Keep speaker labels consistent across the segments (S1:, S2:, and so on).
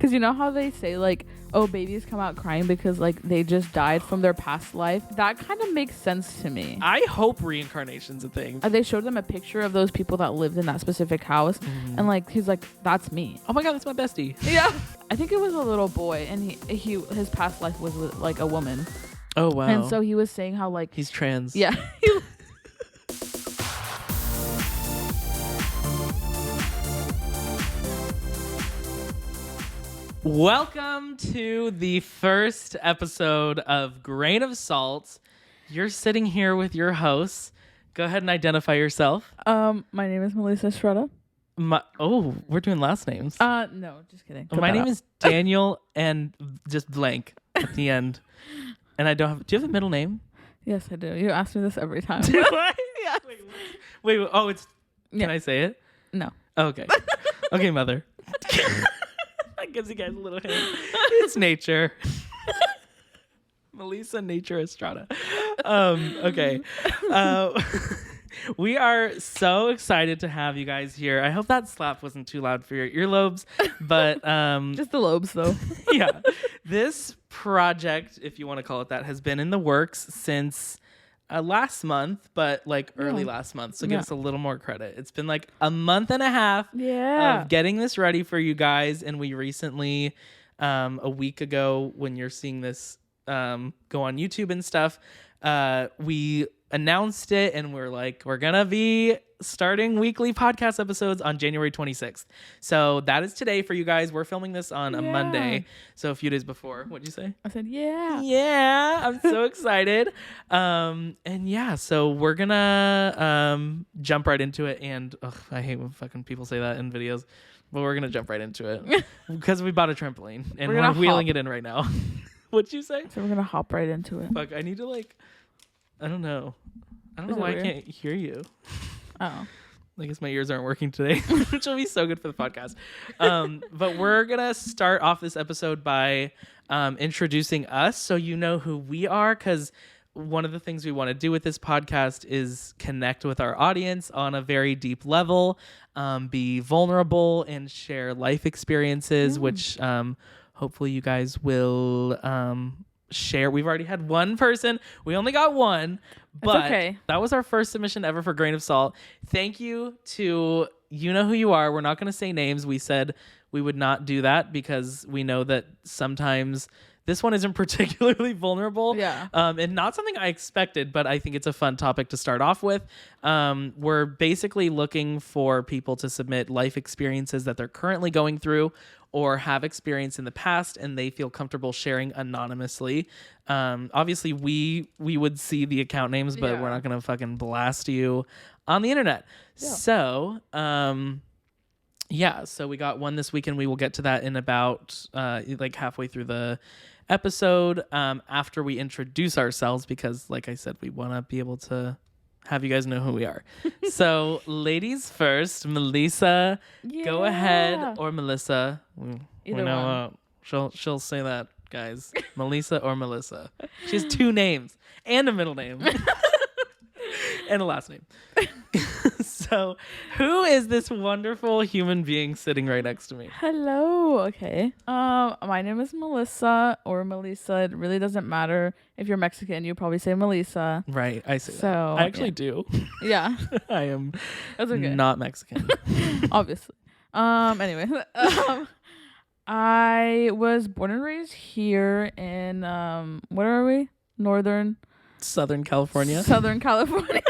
S1: Because you know how they say, like, oh, babies come out crying because, like, they just died from their past life? That kind of makes sense to me.
S2: I hope reincarnation's a thing.
S1: They showed them a picture of those people that lived in that specific house. And, like, he's like, that's me.
S2: Oh my God, that's my bestie.
S1: Yeah. I think it was a little boy, and his past life was, like, a woman.
S2: Oh, wow.
S1: And so he was saying how, like...
S2: He's trans.
S1: Yeah.
S2: Welcome to the first episode of Grain of Salt. You're sitting here with your hosts. Go ahead and identify yourself.
S1: My name is Melisa Estrada.
S2: We're doing last names.
S1: No, just kidding.
S2: My name is Daniel and just blank at the end. And I don't have... Do you have a middle name?
S1: Yes, I do. You ask me this every time.
S2: Do I?
S1: Yeah.
S2: Wait. Oh, it's... Can I say it?
S1: No.
S2: Okay. Okay, mother. That gives you guys a little hint. It's nature. Melisa Nature Estrada. Okay. We are so excited to have you guys here. I hope that slap wasn't too loud for your earlobes, but
S1: just the lobes though.
S2: Yeah. This project, if you want to call it that, has been in the works since last month, but like early last month. So give us a little more credit. It's been like a month and a half of getting this ready for you guys. And we recently, a week ago, when you're seeing this go on YouTube and stuff, we announced it and we're going to be starting weekly podcast episodes on January 26th. So that is today for you guys. We're filming this on a Monday. So a few days before. What'd you say?
S1: I said, yeah.
S2: Yeah. I'm so excited. And yeah, so we're going to jump right into it. And I hate when fucking people say that in videos, but we're going to jump right into it because we bought a trampoline and we're wheeling it in right now. What'd you say?
S1: So we're going to hop right into it.
S2: Fuck, I need to I don't know. I don't know why I can't hear you.
S1: Oh.
S2: I guess my ears aren't working today, which will be so good for the podcast. But we're going to start off this episode by introducing us so you know who we are, because one of the things we want to do with this podcast is connect with our audience on a very deep level, be vulnerable, and share life experiences, which hopefully you guys will share. We've already had one person. We only got one, but that was our first submission ever for Grain of Salt. Thank you to you know who you are. We're not going to say names. We said we would not do that because we know that sometimes this one isn't particularly vulnerable. Yeah. And not something I expected, but I think it's a fun topic to start off with. We're basically looking for people to submit life experiences that they're currently going through or have experienced in the past and they feel comfortable sharing anonymously. Obviously, we would see the account names, but we're not going to fucking blast you on the internet. Yeah. So, so we got one this week and we will get to that in about halfway through the episode after we introduce ourselves because, like I said, we want to be able to have you guys know who we are. So, ladies first, Melisa, go ahead, or Melissa.
S1: Either one.
S2: She'll say that, guys. Melisa or Melissa. She has two names and a middle name and a last name. So, who is this wonderful human being sitting right next to me?
S1: Hello. Okay. My name is Melissa or Melisa. It really doesn't matter. If you're Mexican, you probably say Melisa.
S2: Right. I say that. I actually do.
S1: Yeah.
S2: I am not Mexican.
S1: Obviously. Anyway. I was born and raised here in what are we?
S2: Southern California.
S1: Southern California.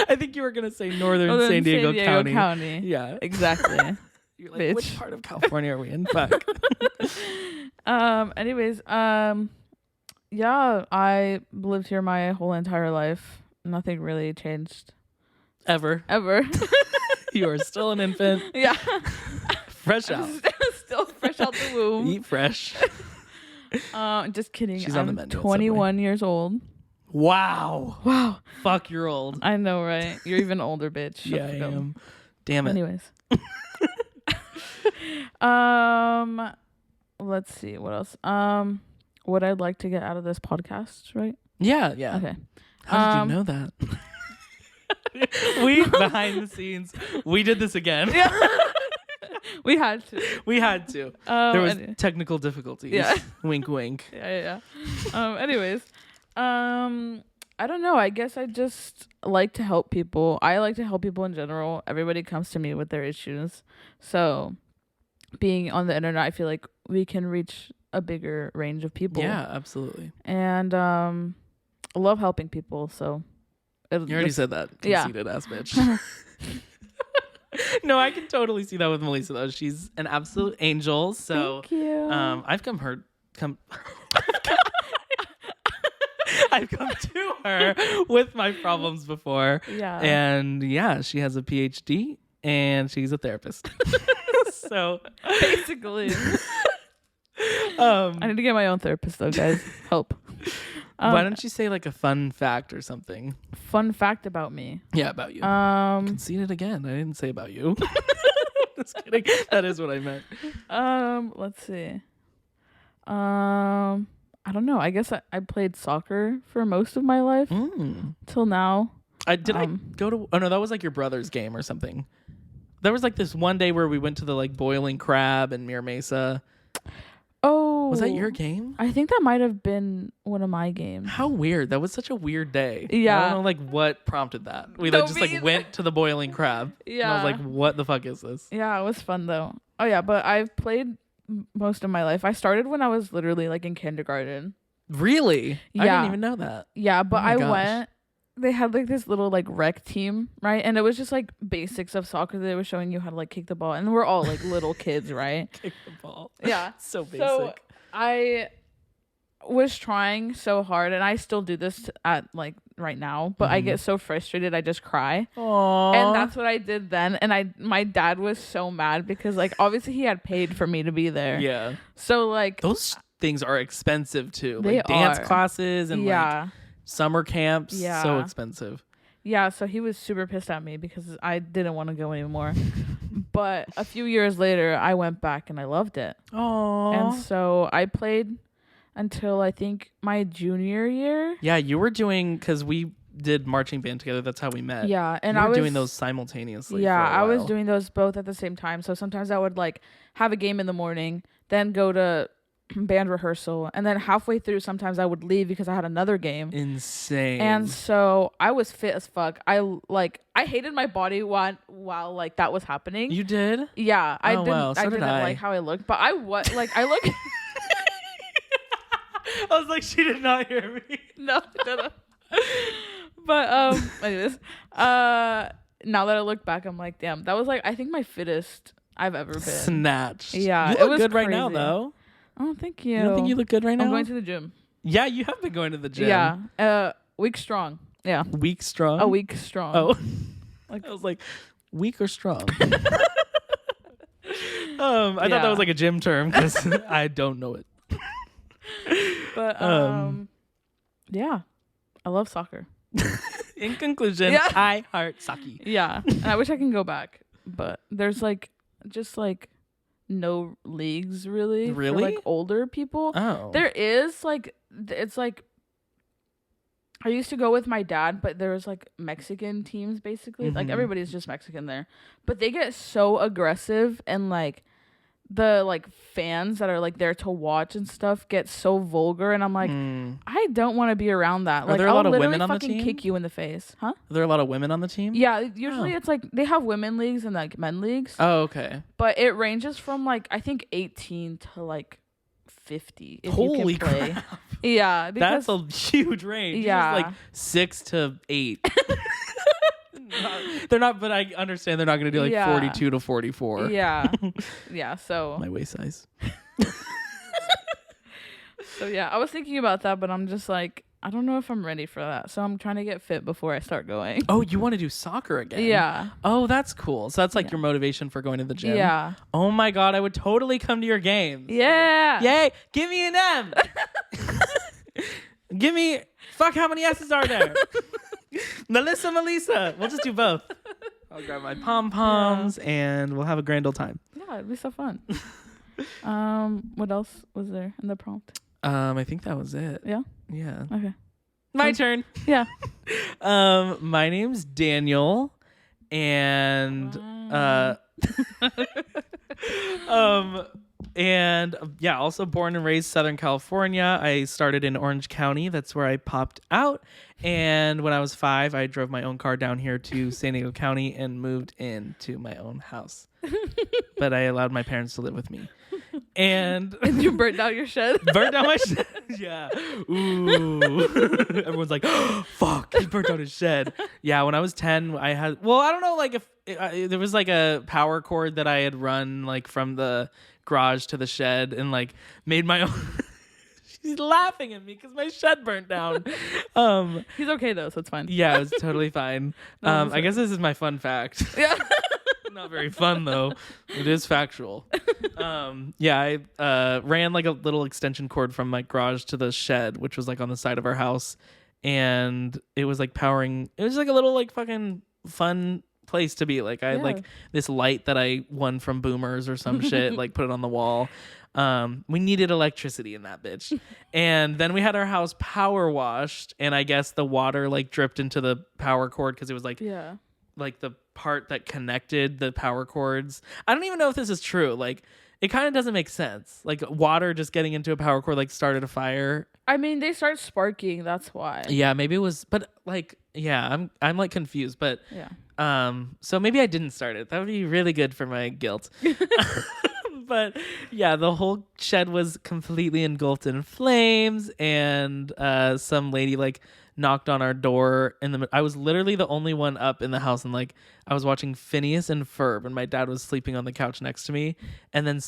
S2: I think you were going to say Northern San Diego County. Yeah.
S1: Exactly.
S2: You're like, which part of California are we in? Fuck.
S1: Anyways, I lived here my whole entire life. Nothing really changed.
S2: Ever. You are still an infant.
S1: Yeah.
S2: Fresh out.
S1: Still fresh out the womb.
S2: Eat fresh.
S1: Just kidding.
S2: She's on the menu.
S1: 21 years old.
S2: Wow. Fuck, you're old.
S1: I know, right? You're even older, bitch.
S2: Yeah, I am. Damn it.
S1: Anyways. Let's see. What else? What I'd like to get out of this podcast, right?
S2: Yeah.
S1: Okay.
S2: How did you know that? We, behind the scenes, we did this again.
S1: Yeah. We had to.
S2: We had to. There was
S1: Any-
S2: technical difficulties.
S1: Yeah.
S2: Wink, wink.
S1: Yeah. Anyways, I don't know. I guess I just like to help people. I like to help people in general. Everybody comes to me with their issues. So being on the internet, I feel like we can reach a bigger range of people.
S2: Yeah, absolutely.
S1: And I love helping people. So
S2: You already said that.
S1: Yeah.
S2: Conceited ass bitch. No, I can totally see that with Melisa though. She's an absolute angel. So
S1: thank you.
S2: I've come I've come to her with my problems before.
S1: Yeah.
S2: And yeah, she has a PhD and she's a therapist. So
S1: basically. I need to get my own therapist though, guys. Help.
S2: Why don't you say like a fun fact or something?
S1: Fun fact about me.
S2: Yeah, about you. Conceited again. I didn't say about you. Just kidding. That is what I meant.
S1: Let's see. I don't know. I guess I played soccer for most of my life till now.
S2: I go to? Oh no, that was like your brother's game or something. There was like this one day where we went to the like Boiling Crab in Mira Mesa.
S1: Oh,
S2: was that your game?
S1: I think that might have been one of my games.
S2: How weird! That was such a weird day.
S1: Yeah,
S2: I don't know like what prompted that. We like, just like went to the Boiling Crab.
S1: Yeah,
S2: and I was like, what the fuck is this?
S1: Yeah, it was fun though. Oh yeah, but I've played most of my life. I started when I was literally like in kindergarten.
S2: Really?
S1: Yeah.
S2: I didn't even know that.
S1: Yeah, but
S2: I
S1: went. They had like this little like rec team, right? And it was just like basics of soccer. They were showing you how to like kick the ball, and we're all like little kids, right?
S2: Kick the ball.
S1: Yeah,
S2: so basic.
S1: So I was trying so hard, and I still do this at like right now, but I get so frustrated I just cry.
S2: Aww.
S1: And that's what I did then. And my dad was so mad because like obviously he had paid for me to be there.
S2: Yeah.
S1: So like
S2: those things are expensive too.
S1: They
S2: like dance
S1: are.
S2: classes and like summer camps.
S1: Yeah.
S2: So expensive.
S1: Yeah, so he was super pissed at me because I didn't want to go anymore. But a few years later I went back and I loved it.
S2: Aww.
S1: And so I played until I think my junior year.
S2: Yeah, you were doing, because we did marching band together. That's how we met.
S1: Yeah, and
S2: I
S1: was
S2: doing those simultaneously.
S1: Yeah,
S2: for a
S1: I was
S2: while.
S1: doing those both at the same time. So sometimes I would like have a game in the morning, then go to band rehearsal, and then halfway through sometimes I would leave because I had another game.
S2: Insane.
S1: And so I was fit as fuck. I hated my body while like that was happening.
S2: You did?
S1: Yeah, I didn't.
S2: Wow. So
S1: I
S2: did
S1: didn't
S2: I.
S1: like how I looked, but I look.
S2: I was like, she did not hear me.
S1: No. But anyways, now that I look back, I'm like, damn, that was like I think my fittest I've ever been.
S2: Snatched.
S1: Yeah,
S2: You
S1: it
S2: look
S1: was
S2: good right now,
S1: crazy.
S2: though.
S1: Oh, thank you.
S2: You don't think you look good right now?
S1: I'm going to the gym.
S2: Yeah, you have been going to the gym.
S1: Yeah, week strong. Yeah,
S2: Week strong?
S1: a week strong.
S2: Oh.
S1: Like,
S2: I was like, weak or strong? I thought that was like a gym term because I don't know it.
S1: But yeah, I love soccer.
S2: In conclusion,
S1: Yeah.
S2: I heart sake.
S1: Yeah, and I wish I can go back, but there's like just like no leagues really.
S2: Really?
S1: For, like older people.
S2: Oh.
S1: There is like it's like I used to go with my dad, but there was like Mexican teams basically. Like everybody's just Mexican there. But they get so aggressive, and like the like fans that are like there to watch and stuff get so vulgar, and I'm like I don't want to be around that. Like
S2: there a
S1: I'll
S2: lot of
S1: literally
S2: women on the
S1: fucking
S2: team?
S1: kick you in the face. Huh?
S2: Are there a lot of women on the team?
S1: Yeah, usually it's like they have women leagues and like men leagues.
S2: Oh, okay.
S1: But it ranges from like I think 18 to like 50 if
S2: Holy
S1: you can play.
S2: crap.
S1: Yeah, because
S2: That's a huge range.
S1: Yeah.
S2: It's like 6 to 8. They're not, but I understand they're not going to do like
S1: Yeah.
S2: 42 to 44.
S1: yeah. Yeah, so
S2: My waist size.
S1: yeah, I was thinking about that, but I'm just like I don't know if I'm ready for that. So I'm trying to get fit before I start going.
S2: Oh, you want to do soccer again?
S1: Yeah.
S2: Oh, that's cool. So that's like your motivation for going to the gym?
S1: Yeah.
S2: Oh my God, I would totally come to your games.
S1: Yeah.
S2: Yay. Give me an M. Give me, fuck, how many S's are there? Melisa. We'll just do both. I'll grab my pom-poms and we'll have a grand old time.
S1: Yeah, it'd be so fun. What else was there in the prompt?
S2: I think that was it.
S1: Yeah?
S2: Yeah.
S1: Okay.
S2: My turn.
S1: Yeah.
S2: My name's Daniel, and And yeah, also born and raised Southern California. I started in Orange County. That's where I popped out. And when I was 5, I drove my own car down here to San Diego County and moved into my own house. But I allowed my parents to live with me. And
S1: you burnt down your shed.
S2: Burnt down my shed. Yeah. Ooh. Everyone's like, oh, fuck, he burnt down his shed. Yeah, when I was 10, I had, well, I don't know, like, if there was like a power cord that I had run like from the garage to the shed and like made my own. She's laughing at me because my shed burnt down.
S1: He's okay though, so it's fine.
S2: Yeah, it was totally fine.
S1: No,
S2: I guess this is my fun fact.
S1: Yeah.
S2: Not very fun though. It is factual. Yeah, I ran like a little extension cord from my garage to the shed, which was like on the side of our house, and it was like powering. It was like a little like fucking fun place to be. Like I had like this light that I won from Boomers or some shit. Like put it on the wall. We needed electricity in that bitch, and then we had our house power washed, and I guess the water like dripped into the power cord because it was like like the part that connected the power cords. I don't even know if this is true. Like it kind of doesn't make sense. Like water just getting into a power cord like started a fire.
S1: I mean, they start sparking, that's why.
S2: Yeah, maybe it was, but like yeah, I'm like confused, but so maybe I didn't start it. That would be really good for my guilt. But yeah, the whole shed was completely engulfed in flames, and some lady like knocked on our door I was literally the only one up in the house, and like I was watching Phineas and Ferb, and my dad was sleeping on the couch next to me, and then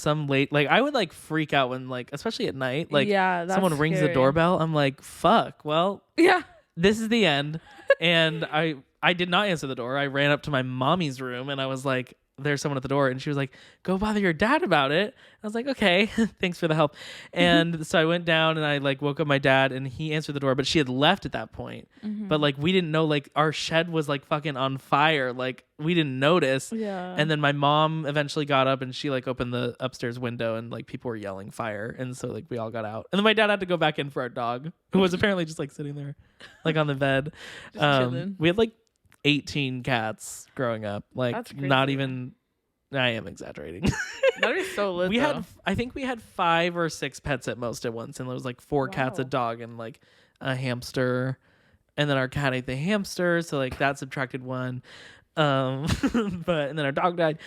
S2: like I would like freak out when like, especially at night, like someone rings the doorbell. I'm like, fuck, well, this is the end. And I did not answer the door. I ran up to my mommy's room and I was like, there's someone at the door, and she was like, go bother your dad about it. I was like, okay, thanks for the help. And so I went down and I like woke up my dad, and he answered the door, but she had left at that point. But like we didn't know, like our shed was like fucking on fire, like we didn't notice. And then my mom eventually got up and she like opened the upstairs window, and like people were yelling fire, and so like we all got out, and then my dad had to go back in for our dog, who was apparently just like sitting there like on the bed. We had like 18 cats growing up, like not even, I am exaggerating.
S1: That'd be so lit.
S2: I think we had 5 or 6 pets at most at once, and there was like 4 cats, a dog, and like a hamster, and then our cat ate the hamster, so like that subtracted 1. And then our dog died.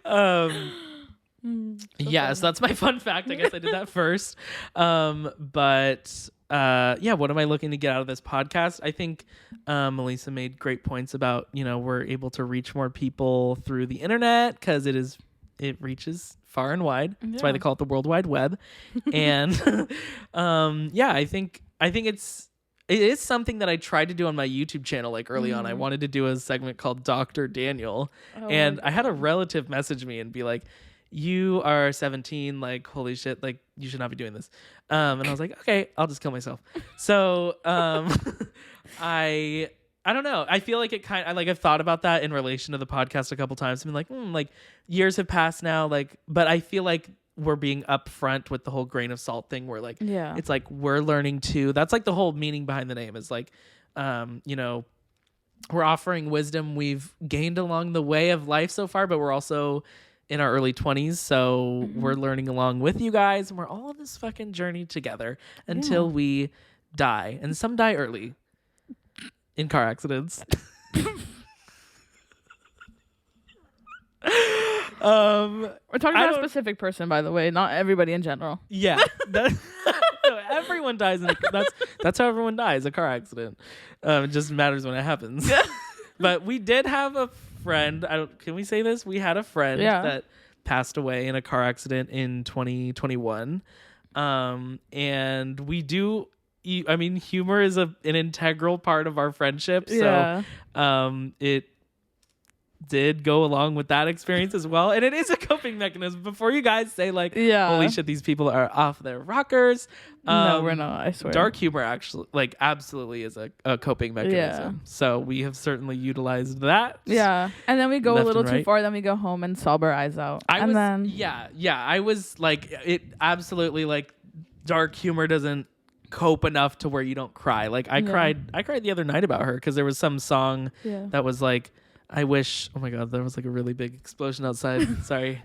S2: So that's my fun fact. I guess I did that first. What am I looking to get out of this podcast? I think Melisa made great points about, we're able to reach more people through the internet because it reaches far and wide. That's why they call it the World Wide Web. And I think it is something that I tried to do on my YouTube channel like early on. I wanted to do a segment called Dr. Daniel. And I had a relative message me and be like, you are 17, like, holy shit, like, you should not be doing this. And I was like, okay, I'll just kill myself. So I don't know. I feel like I've thought about that in relation to the podcast a couple times. I've been like, like years have passed now, like, but I feel like we're being upfront with the whole grain of salt thing where like, it's like, we're learning too. That's like the whole meaning behind the name is like, we're offering wisdom we've gained along the way of life so far, but we're also in our early 20s, so we're learning along with you guys, and we're all on this fucking journey together until we die, and some die early in car accidents.
S1: We're talking about a specific person, by the way, not everybody in general.
S2: Yeah, everyone dies. That's how everyone dies, a car accident. It just matters when it happens. But we did have a friend. Can we say this? We had a friend that passed away in a car accident in 2021. And we do. I mean, humor is an integral part of our friendship. So, it did go along with that experience as well, and it is a coping mechanism. Before you guys say like, holy shit, these people are off their rockers.
S1: No, we're not, I swear.
S2: Dark humor actually like absolutely is a coping mechanism. So we have certainly utilized that. And then we go a little too far, then we go home and sob our eyes out. I was like, it absolutely, like, dark humor doesn't cope enough to where you don't cry. Like I cried the other night about her because there was some song that was like I wish. Oh my god, there was like a really big explosion outside. Sorry.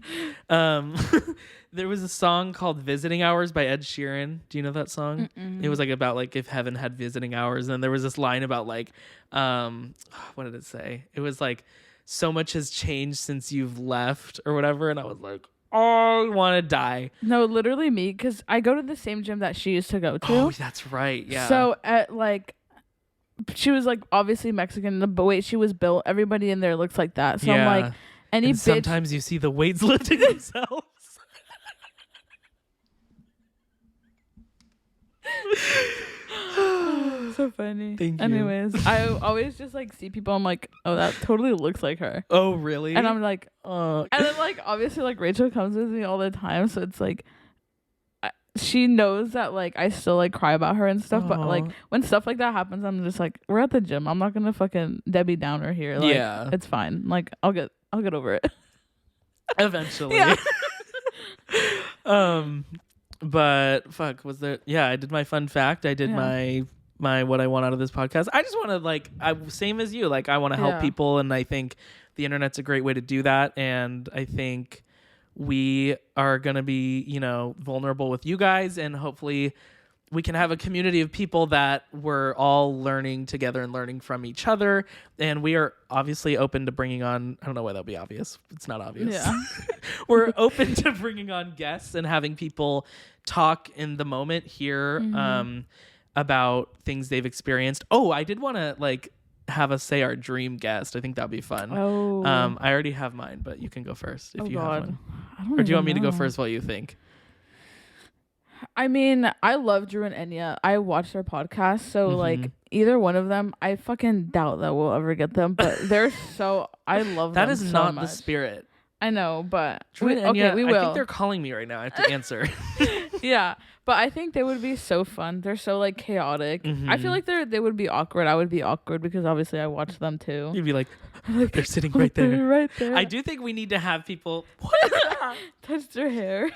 S2: There was a song called "Visiting Hours" by Ed Sheeran. Do you know that song?
S1: Mm-mm.
S2: It was like about like if heaven had visiting hours, and there was this line about like, what did it say? It was like, so much has changed since you've left or whatever, and I was like, oh, I want to die.
S1: No, literally me, because I go to the same gym that she used to go to.
S2: Oh, that's right. Yeah.
S1: So at like, she was like obviously Mexican. The way she was built, everybody in there looks like that. So I'm like, any
S2: and
S1: bitch.
S2: Sometimes you see the weights lifting themselves.
S1: So funny.
S2: Thank you.
S1: Anyways, I always just like see people. I'm like, oh, that totally looks like her.
S2: Oh, really?
S1: And I'm like, and then like obviously like Rachel comes with me all the time, so it's like she knows that like I still like cry about her and stuff. But like when stuff like that happens, I'm just like, we're at the gym. I'm not gonna fucking Debbie Downer here. Like,
S2: yeah,
S1: it's fine. Like I'll get over it
S2: eventually.
S1: Yeah.
S2: But fuck, was there? Yeah, I did my fun fact. I did my what I want out of this podcast. I just want to like, same as you. Like I want to help people, and I think the internet's a great way to do that. And I think we are gonna be, vulnerable with you guys, and hopefully we can have a community of people that we're all learning together and learning from each other. And we are obviously open to bringing on, I don't know why that'll be obvious. It's not obvious.
S1: Yeah.
S2: We're open to bringing on guests and having people talk in the moment here, about things they've experienced. Oh, I did want to like have us say our dream guest. I think that'd be fun.
S1: Oh.
S2: I already have mine, but you can go first if you have one.
S1: I don't
S2: Or do you want me to go
S1: know.
S2: first while you think?
S1: I mean, I love Drew and Enya. I watch their podcast, so like either one of them, I fucking doubt that we'll ever get them. But they're so, I love them.
S2: That is
S1: so
S2: not
S1: much.
S2: the spirit.
S1: I know, but
S2: Drew and Enya,
S1: we will.
S2: I think they're calling me right now. I have to answer.
S1: Yeah, but I think they would be so fun. They're so like chaotic. I feel like they would be awkward. I would be awkward because obviously I watch them too.
S2: You'd be like, they're sitting right there.
S1: They're right there.
S2: I do think we need to have people. What is that?
S1: Touch their hair.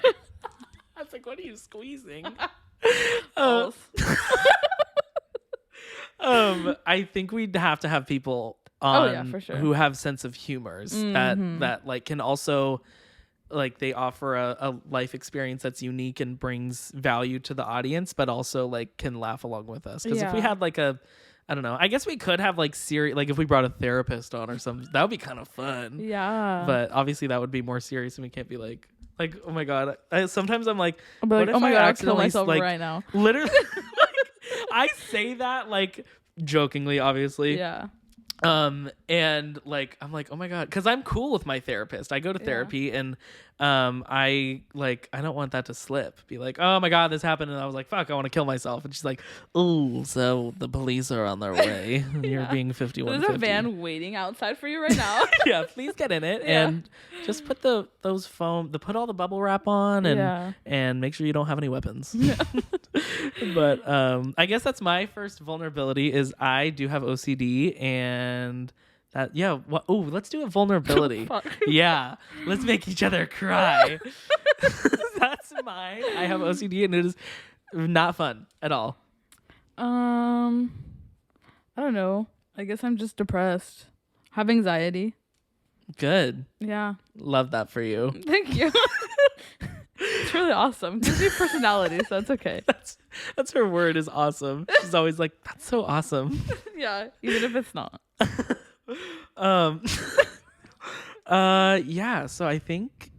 S2: I was like, what are you squeezing?
S1: False.
S2: I think we'd have to have people on
S1: for sure.
S2: who have sense of humors that like can also like they offer a life experience that's unique and brings value to the audience, but also like can laugh along with us. Because if we had like I don't know, I guess we could have like serious, like if we brought a therapist on or something, that would be kind of fun.
S1: Yeah.
S2: But obviously that would be more serious, and we can't be like, oh my god. Sometimes I'm like,
S1: what if
S2: oh my god,
S1: I'll kill myself
S2: like,
S1: right now.
S2: Literally, like, I say that like jokingly, obviously.
S1: Yeah.
S2: And like I'm like, oh my god, because I'm cool with my therapist. I go to therapy, and I don't want that to slip. Be like, oh my god, this happened, and I was like, fuck, I want to kill myself. And she's like, oh, so the police are on their way. And you're being 51.
S1: There's a van waiting outside for you right now.
S2: Yeah, please get in it and just put put all the bubble wrap on, and make sure you don't have any weapons. But I guess that's my first vulnerability is I do have OCD, and that let's do a vulnerability. Yeah, let's make each other cry. That's mine. I have OCD, and it is not fun at all.
S1: I don't know. I guess I'm just depressed. Have anxiety.
S2: Good.
S1: Yeah.
S2: Love that for you.
S1: Thank you. It's really awesome. Gives me personality, so it's okay.
S2: That's her word, is awesome. She's always like, that's so awesome.
S1: Yeah, even if it's not.
S2: Yeah, so I think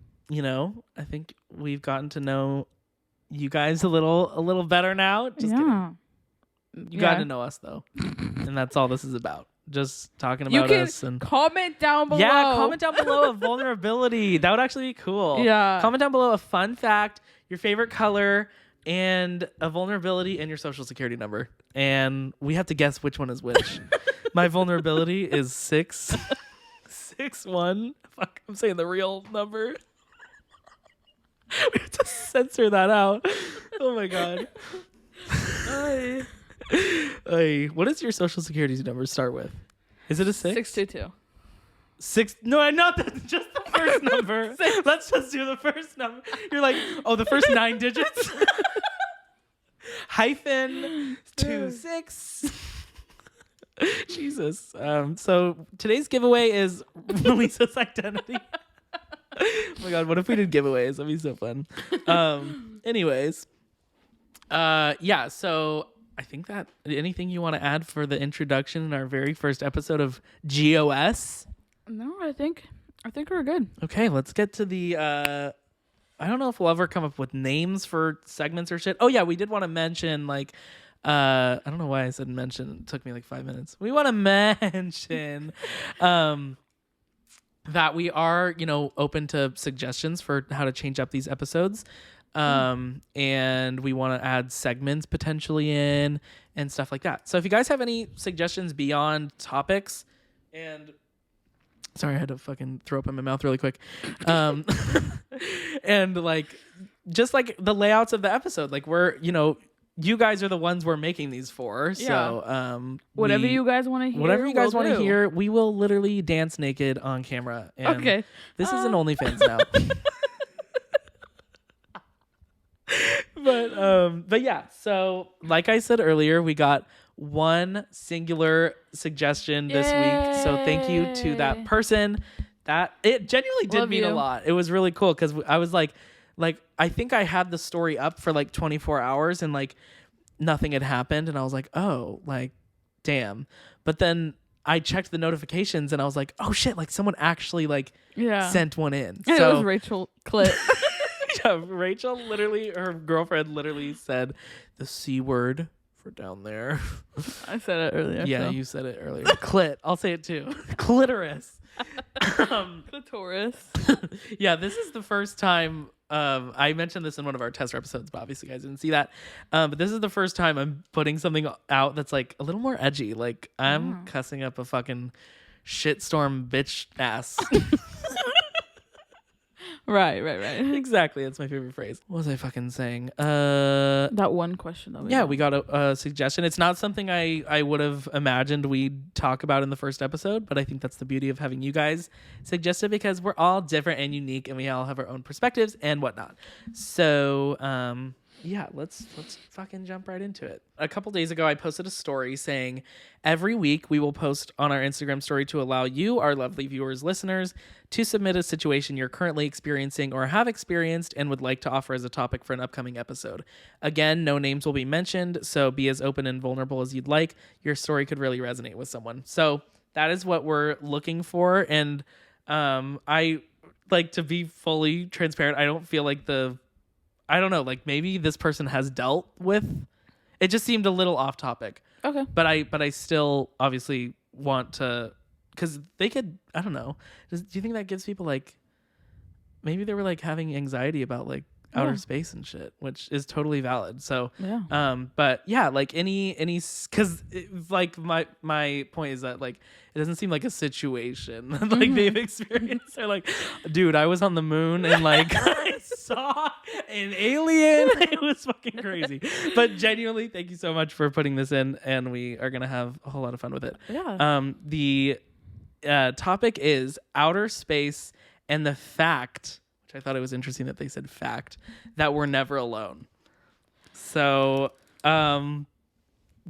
S2: we've gotten to know you guys a little better now. Just kidding. You got to know us though. And that's all this is about. Just talking about us. And
S1: comment down below.
S2: Yeah, comment down below a vulnerability. That would actually be cool.
S1: Yeah.
S2: Comment down below a fun fact, your favorite color, and a vulnerability, and your social security number. And we have to guess which one is which. My vulnerability is 661. Fuck, I'm saying the real number. We have to censor that out. Oh my god. What does your social security number start with? Is it a 6?
S1: 622.
S2: 6? No, not just the first number. Let's just do the first number. You're like, oh, the first 9 digits? -26. Jesus. So today's giveaway is Melisa's identity. Oh my god, what if we did giveaways? That'd be so fun. Anyways. Yeah, so I think that anything you want to add for the introduction in our very first episode of GOS?
S1: No, I think we're good.
S2: Okay, let's get to the I don't know if we'll ever come up with names for segments or shit. Oh yeah, we did want to mention like I don't know why I said mention. It took me like 5 minutes. We want to mention that we are, open to suggestions for how to change up these episodes. And we want to add segments potentially in and stuff like that. So if you guys have any suggestions beyond topics, and sorry, I had to fucking throw up in my mouth really quick. And like, just like the layouts of the episode, like we're, you guys are the ones we're making these for. Yeah. So,
S1: whatever you guys want to hear,
S2: hear, we will literally dance naked on camera. And
S1: okay.
S2: This is an OnlyFans now. But yeah, so like I said earlier, we got one singular suggestion this week. So thank you to that person. That it genuinely did mean a lot. It was really cool because I was like I think I had the story up for like 24 hours and like nothing had happened, and I was like, oh, like damn. But then I checked the notifications and I was like, oh shit, like someone actually like sent one in.
S1: And so it was Rachel Clit.
S2: Yeah, Rachel literally, her girlfriend literally said the C word for down there.
S1: I said it earlier.
S2: Yeah, you said it earlier. Clit. I'll say it too. Clitoris.
S1: Clitoris.
S2: Yeah, this is the first time. I mentioned this in one of our tester episodes, but obviously you guys didn't see that. But this is the first time I'm putting something out that's like a little more edgy. Like I'm cussing up a fucking shitstorm bitch ass.
S1: Right.
S2: Exactly. That's my favorite phrase. What was I fucking saying?
S1: That one question though.
S2: We got a suggestion. It's not something I would have imagined we'd talk about in the first episode, but I think that's the beauty of having you guys suggest it, because we're all different and unique and we all have our own perspectives and whatnot. So yeah, let's fucking jump right into it. A couple days ago, I posted a story saying every week we will post on our Instagram story to allow you, our lovely viewers, listeners, to submit a situation you're currently experiencing or have experienced and would like to offer as a topic for an upcoming episode. Again, no names will be mentioned, so be as open and vulnerable as you'd like. Your story could really resonate with someone. So that is what we're looking for. And I like to be fully transparent. I don't feel like I don't know, like maybe this person has dealt with, it just seemed a little off topic.
S1: Okay.
S2: But I still obviously want to, because they could, I don't know. Do you think that gives people like, maybe they were like having anxiety about like outer space and shit, which is totally valid. So, but yeah, like any, cause like my point is that like, it doesn't seem like a situation that like they've experienced. They're like, dude, I was on the moon and like I saw an alien. It was fucking crazy. But genuinely, thank you so much for putting this in, and we are gonna have a whole lot of fun with it.
S1: Yeah.
S2: The topic is outer space and the fact, which I thought it was interesting that they said fact, that we're never alone. So,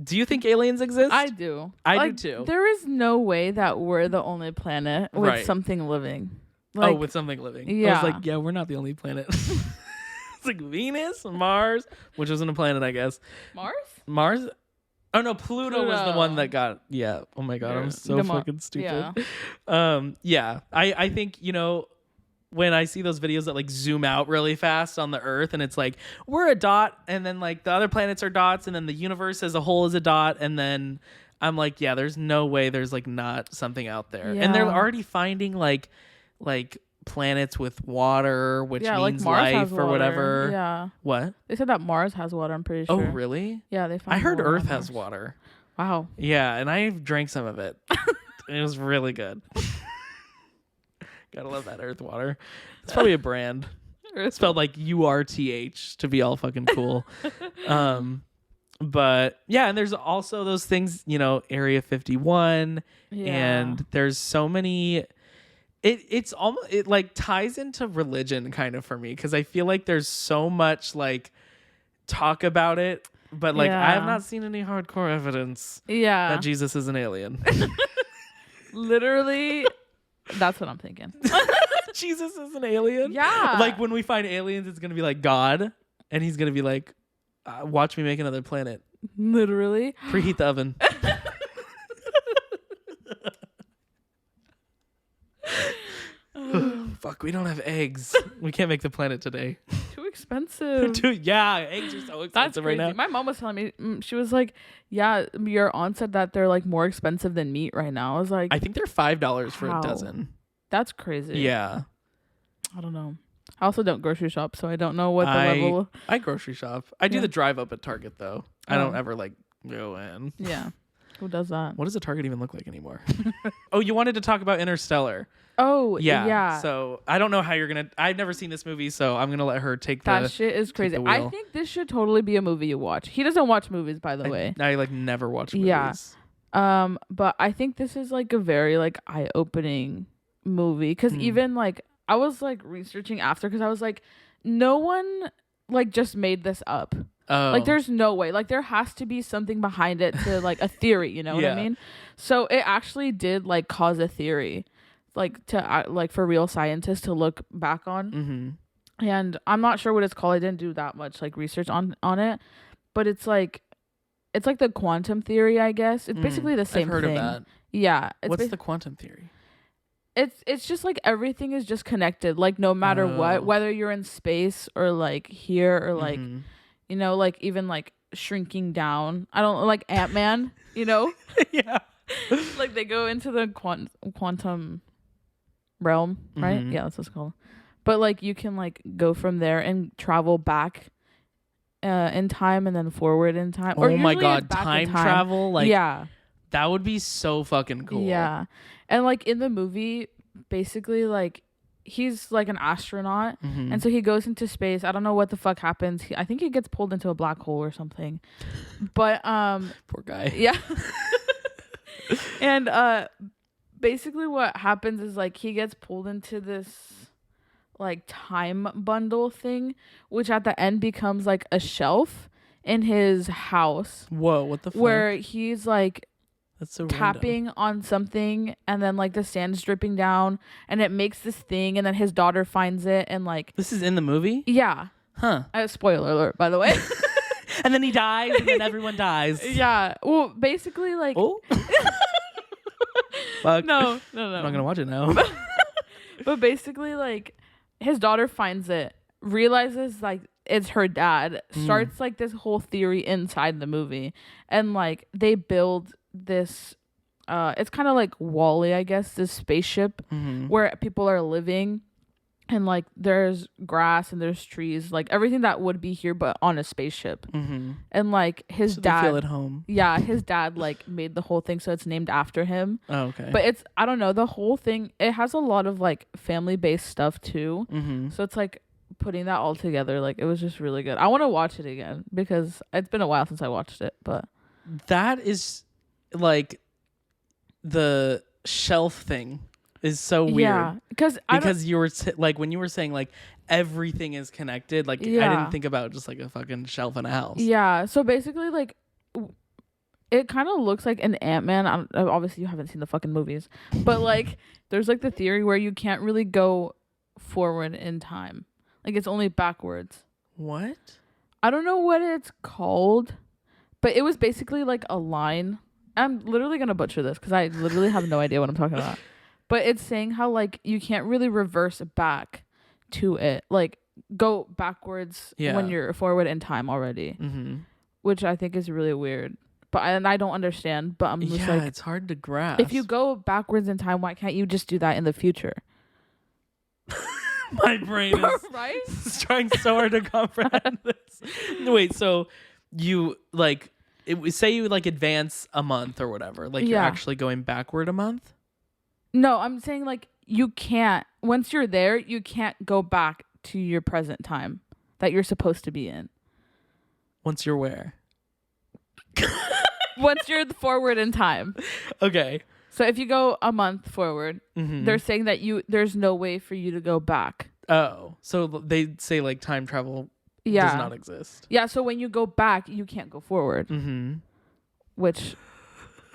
S2: do you think aliens exist?
S1: I do.
S2: I do too.
S1: There is no way that we're the only planet with something living. Like,
S2: with something living.
S1: Yeah.
S2: I was like, yeah, we're not the only planet. It's like Venus, Mars, which isn't a planet, I guess. Mars? Oh no, Pluto was the one that got. Yeah. Oh my god, I'm so fucking stupid. Yeah. I think, when I see those videos that like zoom out really fast on the Earth and it's like we're a dot and then like the other planets are dots and then the universe as a whole is a dot, and then I'm like, yeah, there's no way there's like not something out there. Yeah. And they're already finding like planets with water, which means
S1: like
S2: life or whatever.
S1: Yeah.
S2: What?
S1: They said that Mars has water, I'm pretty sure.
S2: Oh, really?
S1: Yeah, they found
S2: I heard
S1: water
S2: Earth has water.
S1: Wow.
S2: Yeah, and I drank some of it. It was really good. Gotta love that Earth water. It's probably a brand. It's spelled like URTH to be all fucking cool. But yeah, and there's also those things, Area 51, and there's so many. It's almost, it like ties into religion kind of for me, because I feel like there's so much like talk about it But like, I have
S1: Yeah.
S2: not seen any hardcore evidence
S1: Yeah.
S2: that Jesus is an alien.
S1: Literally, that's what I'm thinking.
S2: Jesus is an alien?
S1: Yeah.
S2: Like when we find aliens, it's going to be like God. And he's going to be like, watch me make another planet.
S1: Literally.
S2: Preheat the oven. Fuck, we don't have eggs. We can't make the planet today.
S1: Too expensive.
S2: Yeah, eggs are so
S1: That's
S2: expensive right
S1: crazy.
S2: now.
S1: My mom was telling me, she was like, yeah, your aunt said that they're like more expensive than meat right now. I was like,
S2: I think they're $5 for
S1: How?
S2: a dozen.
S1: that's crazy.
S2: Yeah.
S1: I don't know. I also don't grocery shop, so I don't know what the level.
S2: I grocery shop. I do
S1: Yeah.
S2: the drive up at Target though. I don't
S1: Oh.
S2: ever like go in.
S1: Yeah. Who does that?
S2: What does a Target even look like anymore? Oh, you wanted to talk about Interstellar.
S1: Oh,
S2: Yeah.
S1: yeah.
S2: So I don't know how you're gonna. I've never seen this movie, so I'm gonna let her take
S1: That
S2: the.
S1: shit is crazy.
S2: the
S1: I
S2: wheel.
S1: think this should totally be a movie you watch. He doesn't watch movies, by the way.
S2: I like never watch movies.
S1: Yeah. But I think this is like a very like eye-opening movie because even like I was like researching after because I was like, no one like just made this up.
S2: Oh.
S1: Like there's no way. Like there has to be something behind it to like a theory, you know what I
S2: Yeah.
S1: mean? So it actually did like cause a theory, like to like for real scientists to look back on.
S2: Mm-hmm.
S1: And I'm not sure what it's called. I didn't do that much like research on it, but it's like the quantum theory, I guess. It's basically the same
S2: I've heard
S1: thing.
S2: of that.
S1: Yeah.
S2: What's the quantum theory?
S1: It's just like everything is just connected. Like no matter what, whether you're in space or like here or like you know, like even like shrinking down. I don't like Ant-Man, you know?
S2: Yeah.
S1: Like they go into the quantum realm, right? Yeah, that's what it's called. But like you can like go from there and travel back in time and then forward in time.
S2: Oh my god, time travel? Like
S1: yeah.
S2: that would be so fucking cool.
S1: Yeah. And like in the movie, basically like he's like an astronaut and so he goes into space. I don't know what the fuck happens. I think he gets pulled into a black hole or something. But
S2: poor guy.
S1: yeah. And basically what happens is like he gets pulled into this like time bundle thing, which at the end becomes like a shelf in his house.
S2: Whoa, what the fuck?
S1: Where he's like
S2: that's so
S1: tapping on something and then like the sand's dripping down and it makes this thing and then his daughter finds it and like
S2: this is in the movie?
S1: yeah.
S2: Huh.
S1: Spoiler alert, by the way.
S2: And then he dies and then everyone dies.
S1: Yeah. Well, basically like
S2: Oh. Fuck.
S1: No.
S2: I'm not gonna watch it now.
S1: But basically like his daughter finds it, realizes like it's her dad, starts like this whole theory inside the movie, and like they build this it's kind of like Wall-E, I guess, this spaceship where people are living and like there's grass and there's trees, like everything that would be here but on a spaceship. And like his
S2: so
S1: dad
S2: they feel at home.
S1: Yeah, his dad like made the whole thing so it's named after him.
S2: Oh, okay.
S1: But it's I don't know, the whole thing, it has a lot of like family based stuff too. So it's like putting that all together, like it was just really good. I want to watch it again because it's been a while since I watched it. But
S2: that is like the shelf thing is so weird.
S1: Yeah,
S2: because you were like when you were saying like everything is connected, like I didn't think about just like a fucking shelf in a house.
S1: Yeah, so basically like it kind of looks like an Ant-Man. Obviously you haven't seen the fucking movies, but like there's like the theory where you can't really go forward in time. Like it's only backwards.
S2: What?
S1: I don't know what it's called, but it was basically like a line. I'm literally going to butcher this because I literally have no idea what I'm talking about. But it's saying how like you can't really reverse back to it. Like go backwards when you're forward in time already. Which I think is really weird. But I don't understand. But I'm just like,
S2: it's hard to grasp.
S1: if you go backwards in time, why can't you just do that in the future?
S2: My brain is
S1: right?
S2: trying so hard to comprehend this. Wait, so you like say you like advance a month or whatever, like you're actually going backward a month?
S1: No, I'm saying like you can't, once you're there, you can't go back to your present time that you're supposed to be in.
S2: Once you're where?
S1: Once you're forward in time.
S2: Okay.
S1: So if you go a month forward, they're saying that there's no way for you to go back.
S2: Oh, so they say like time travel does not exist.
S1: Yeah, so when you go back, you can't go forward.
S2: Mm-hmm.
S1: Which,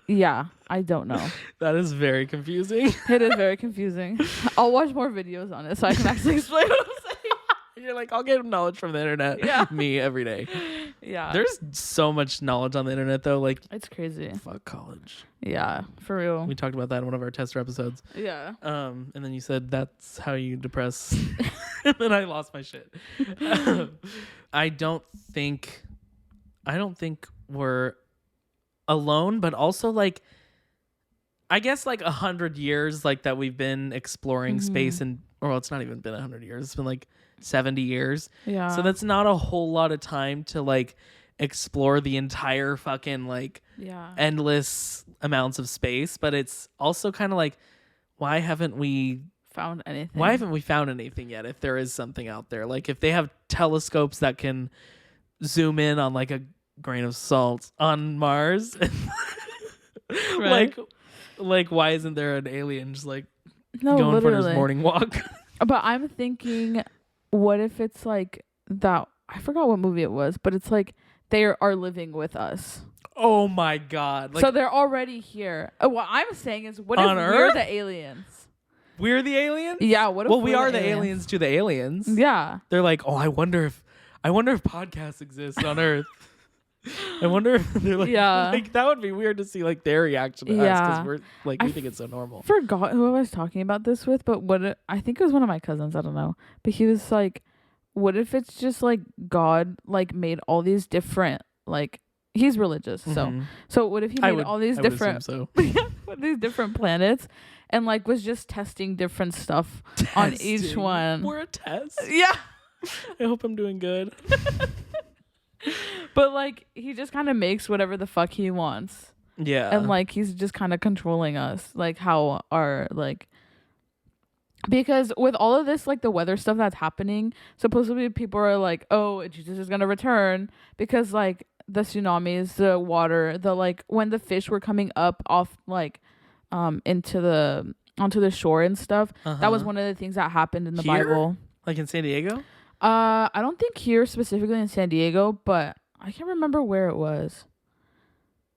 S1: yeah, I don't know.
S2: That is very confusing.
S1: It is very confusing. I'll watch more videos on it so I can actually explain what I'm saying.
S2: You're like, I'll get knowledge from the internet.
S1: Yeah.
S2: Me every day.
S1: Yeah.
S2: There's so much knowledge on the internet, though. Like,
S1: it's crazy.
S2: Fuck college.
S1: Yeah, for real.
S2: We talked about that in one of our tester episodes.
S1: Yeah.
S2: And then you said that's how you depress. And then I lost my shit. I don't think we're alone, but also like, I guess like 100 years like that we've been exploring space, and well, it's not even been 100 years. It's been like 70 years.
S1: Yeah.
S2: So that's not a whole lot of time to like explore the entire fucking like endless amounts of space. But it's also kind of like, why haven't we
S1: found anything?
S2: Why haven't we found anything yet? If there is something out there, like if they have telescopes that can zoom in on like a grain of salt on Mars,
S1: right?
S2: like why isn't there an alien just like
S1: going
S2: for
S1: literally.
S2: his morning walk?
S1: But I'm thinking, what if it's like that? I forgot what movie it was, but it's like they are living with us.
S2: Oh my god! Like,
S1: so they're already here. What I'm saying is, what if
S2: Earth?
S1: we're the aliens?
S2: We're the aliens?
S1: Yeah. What if?
S2: Well, we are the aliens to the aliens.
S1: Yeah.
S2: They're like, oh, I wonder if podcasts exist on Earth. I wonder if they're like, like that would be weird to see like their reaction to us because we're like we think it's so normal.
S1: Forgot who I was talking about this with, but I think it was one of my cousins. I don't know, but he was like, "What if it's just like God like made all these different like he's religious, so what if he made all these different these different planets and like was just testing different stuff on each one?
S2: We're a test.
S1: Yeah.
S2: I hope I'm doing good."
S1: But like he just kind of makes whatever the fuck he wants. Yeah. And like he's just kind of controlling us, like how our like, because with all of this like the weather stuff that's happening, supposedly people are like, oh, Jesus is gonna return because like the tsunamis, the water, the like when the fish were coming up off like onto the shore and stuff. That was one of the things that happened in the Bible.
S2: Like in San Diego?
S1: I don't think here specifically in San Diego, but I can't remember where it was.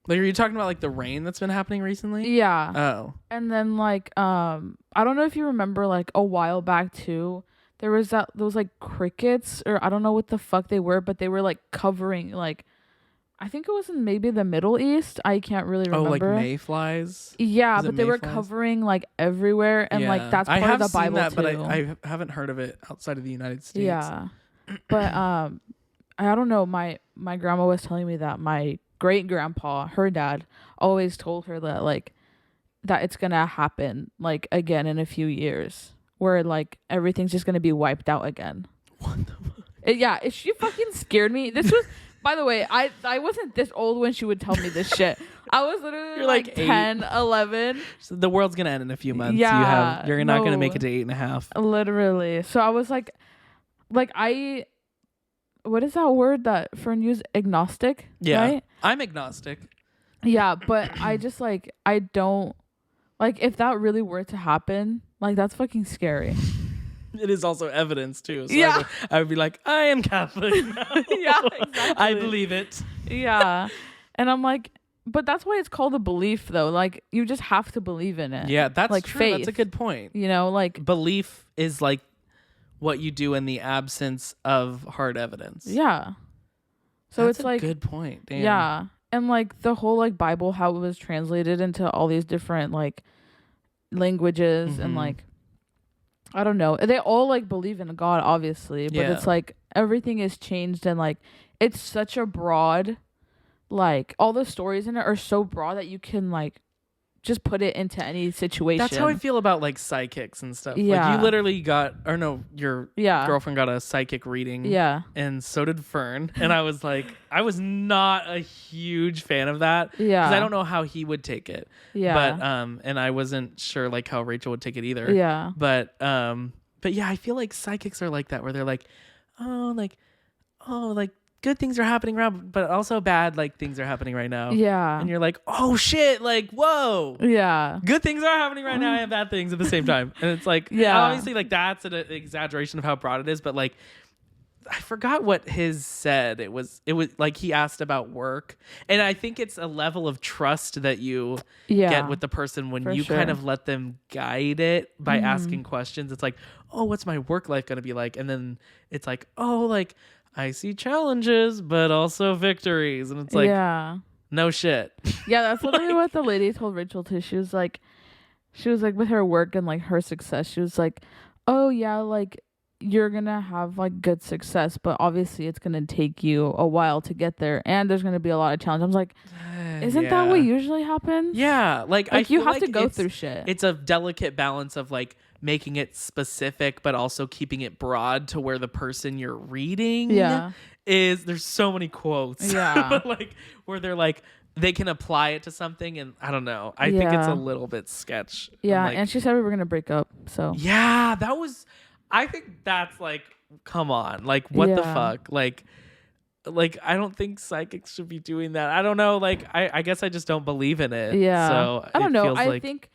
S2: Like, are you talking about like the rain that's been happening recently?
S1: Yeah.
S2: Oh.
S1: And then like I don't know if you remember like a while back too, there was those like crickets, or I don't know what the fuck they were, but they were like covering like, I think it was in maybe the Middle East. I can't really remember.
S2: Oh, like mayflies?
S1: Yeah, but they were covering like everywhere, and like that's part of the Bible
S2: that,
S1: too.
S2: But I haven't heard of it outside of the United States.
S1: Yeah, but I don't know. My grandma was telling me that my great grandpa, her dad, always told her that like that it's gonna happen like again in a few years, where like everything's just gonna be wiped out again.
S2: What the fuck?
S1: Yeah, she fucking scared me. This was. By the way, I wasn't this old when she would tell me this shit. I was literally
S2: You're
S1: like
S2: 10,
S1: 11.
S2: So the world's going to end in a few months.
S1: Yeah.
S2: You're not going to make it to 8.5.
S1: Literally. So I was like what is that word that Fern used? Agnostic?
S2: Yeah.
S1: Right?
S2: I'm agnostic.
S1: Yeah, but I just like, I don't, like if that really were to happen, like that's fucking scary.
S2: It is also evidence too. So
S1: yeah.
S2: I would be like, I am Catholic now.
S1: Yeah, exactly.
S2: I believe it.
S1: Yeah. And I'm like, but that's why it's called a belief though. Like you just have to believe in it.
S2: Yeah, that's
S1: like
S2: true.
S1: faith.
S2: That's a good point.
S1: You know, like
S2: belief is like what you do in the absence of hard evidence.
S1: Yeah. So
S2: that's
S1: it's like
S2: good point. Damn.
S1: Yeah. And like the whole like Bible, how it was translated into all these different like languages and like I don't know. They all like believe in God, obviously, but it's like everything is changed and like it's such a broad, like all the stories in it are so broad that you can like just put it into any situation.
S2: That's how I feel about like psychics and stuff.
S1: Yeah.
S2: Like you literally your girlfriend got a psychic reading.
S1: Yeah.
S2: And so did Fern. And I was like, I was not a huge fan of that.
S1: Yeah.
S2: Because I don't know how he would take it.
S1: Yeah.
S2: But and I wasn't sure like how Rachel would take it either.
S1: Yeah.
S2: But yeah, I feel like psychics are like that where they're like, oh, like good things are happening around, but also bad like things are happening right now.
S1: Yeah.
S2: And you're like, oh shit, like whoa.
S1: Yeah.
S2: Good things are happening right now and bad things at the same time. And it's like, obviously like that's an exaggeration of how broad it is, but like I forgot what his said. It was like he asked about work, and I think it's a level of trust that you get with the person when you kind of let them guide it by asking questions. It's like, oh, what's my work life gonna be like? And then it's like, oh, like I see challenges, but also victories, and it's like, no shit.
S1: Yeah, that's literally what the lady told Rachel too. She was like with her work and like her success. She was like, oh yeah, like you're gonna have like good success, but obviously it's gonna take you a while to get there, and there's gonna be a lot of challenges. I was like, isn't that what usually happens?
S2: Yeah, like I
S1: you have to go through shit.
S2: It's a delicate balance of like making it specific, but also keeping it broad to where the person you're reading is. There's so many quotes, but like where they're like they can apply it to something, and I don't know. I think it's a little bit sketch.
S1: Yeah, and she said we were gonna break up. So
S2: yeah, that was. I think that's like, come on, like what the fuck, like I don't think psychics should be doing that. I don't know, like I guess I just don't believe in it. Yeah, so
S1: I don't know. I think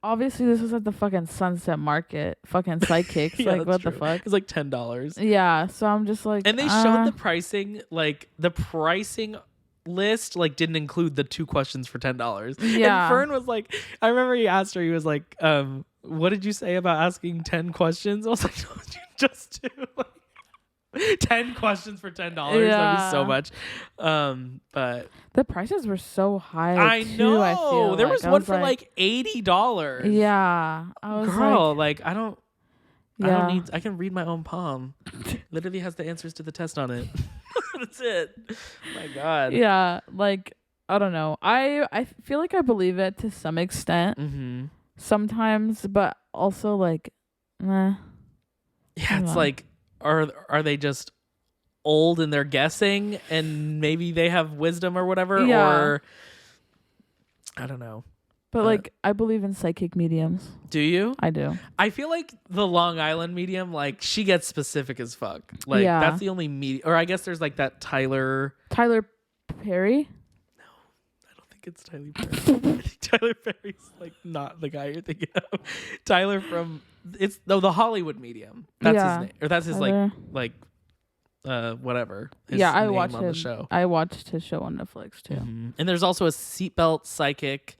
S1: obviously this was at the fucking Sunset Market, fucking psychics. Like what the fuck?
S2: It's like $10.
S1: Yeah, so I'm just like,
S2: and they showed the pricing, like the pricing list like didn't include the 2 questions for $10. Yeah, and Fern was like, I remember he asked her, he was like, what did you say about asking 10 questions? I was like, no, you just do like 10 questions for $10. That'd be so much. But
S1: the prices were so high.
S2: I know. I feel there was one for like $80.
S1: Yeah. I was
S2: girl, like I don't need, I can read my own palm. Literally has the answers to the test on it. That's it. Oh my God.
S1: Yeah. Like, I don't know. I feel like I believe it to some extent. Sometimes, but also like, nah.
S2: Yeah, it's like, are they just old and they're guessing and maybe they have wisdom or whatever? Or I don't know.
S1: But like, I believe in psychic mediums.
S2: Do you?
S1: I do.
S2: I feel like the Long Island medium, like she gets specific as fuck. Like that's the only medium. Or I guess there's like that Tyler
S1: Perry.
S2: It's Tyler Perry. I think Tyler Perry's like not the guy you're thinking of. Tyler from the Hollywood medium. That's his name, or that's his
S1: Tyler.
S2: like whatever. His
S1: I watched
S2: on the show.
S1: I watched his show on Netflix too.
S2: And there's also a seatbelt psychic.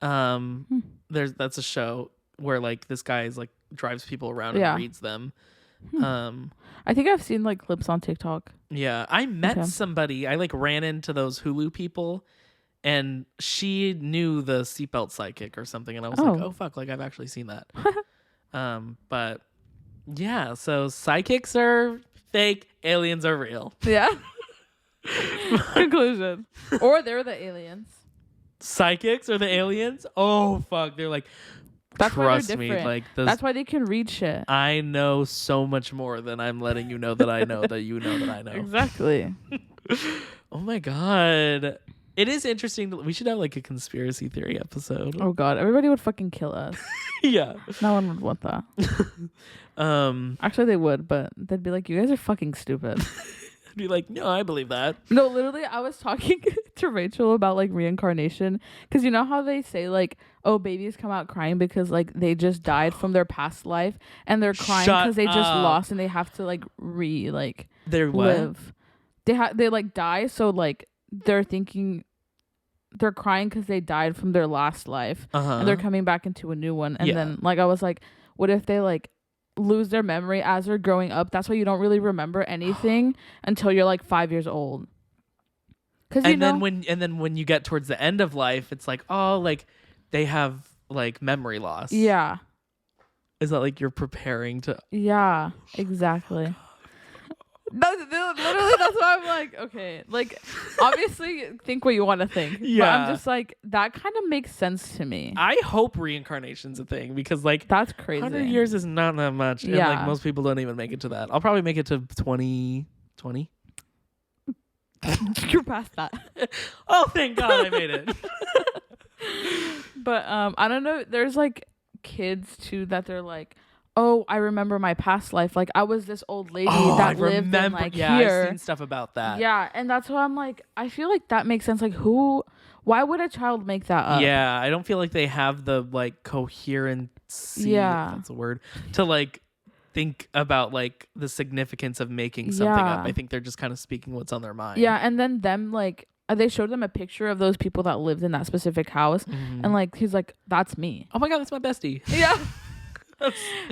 S2: That's a show where like this guy is like drives people around and reads them.
S1: I think I've seen like clips on TikTok.
S2: Yeah, I met somebody. I like ran into those Hulu people. And she knew the seatbelt psychic or something, and I was like, "Oh fuck!" Like I've actually seen that. But yeah, so psychics are fake, aliens are real. Yeah.
S1: Conclusion. Or they're the aliens.
S2: Psychics are the aliens. Oh fuck! They're like,
S1: that's
S2: trust me, like
S1: that's why they can read shit.
S2: I know so much more than I'm letting you know that I know that you know that I know.
S1: Exactly.
S2: Oh my God. It is interesting. We should have like a conspiracy theory episode.
S1: Oh God, everybody would fucking kill us.
S2: Yeah,
S1: no one would want that. Actually, they would, but they'd be like, "You guys are fucking stupid."
S2: I'd be like, "No, I believe that."
S1: No, literally, I was talking to Rachel about like reincarnation, because you know how they say like, "Oh, babies come out crying because like they just died from their past life, and they're crying because they just lost, and they have to like
S2: they're
S1: live." They like die, so like they're thinking. They're crying because they died from their last life, and they're coming back into a new one. And then, like, I was like, what if they like lose their memory as they're growing up? That's why you don't really remember anything until you're like 5 years old.
S2: Then when you get towards the end of life, it's like, oh, like they have like memory loss.
S1: Yeah.
S2: Is that like you're preparing to?
S1: Yeah, exactly. Literally, that's why I'm like, okay, like, obviously, think what you want to think. Yeah. But I'm just like, that kind of makes sense to me.
S2: I hope reincarnation's a thing because, like,
S1: that's crazy.
S2: 100 years is not that much. Yeah. And, like, most people don't even make it to that. I'll probably make it to 2020.
S1: You're past that.
S2: Oh, thank God I made it.
S1: But, I don't know. There's, like, kids, too, that they're like, oh, I remember my past life. Like, I was this old lady that lived in, like, here.
S2: I've seen stuff about that.
S1: Yeah, and that's why I'm like, I feel like that makes sense. Like, why would a child make that up?
S2: Yeah, I don't feel like they have the, like, coherency, if that's a word, to, like, think about like the significance of making something up.
S1: Yeah.
S2: I think they're just kind of speaking what's on their mind.
S1: Yeah, and then them like they showed them a picture of those people that lived in that specific house, and like he's like, "That's me."
S2: Oh my god, that's my bestie.
S1: Yeah.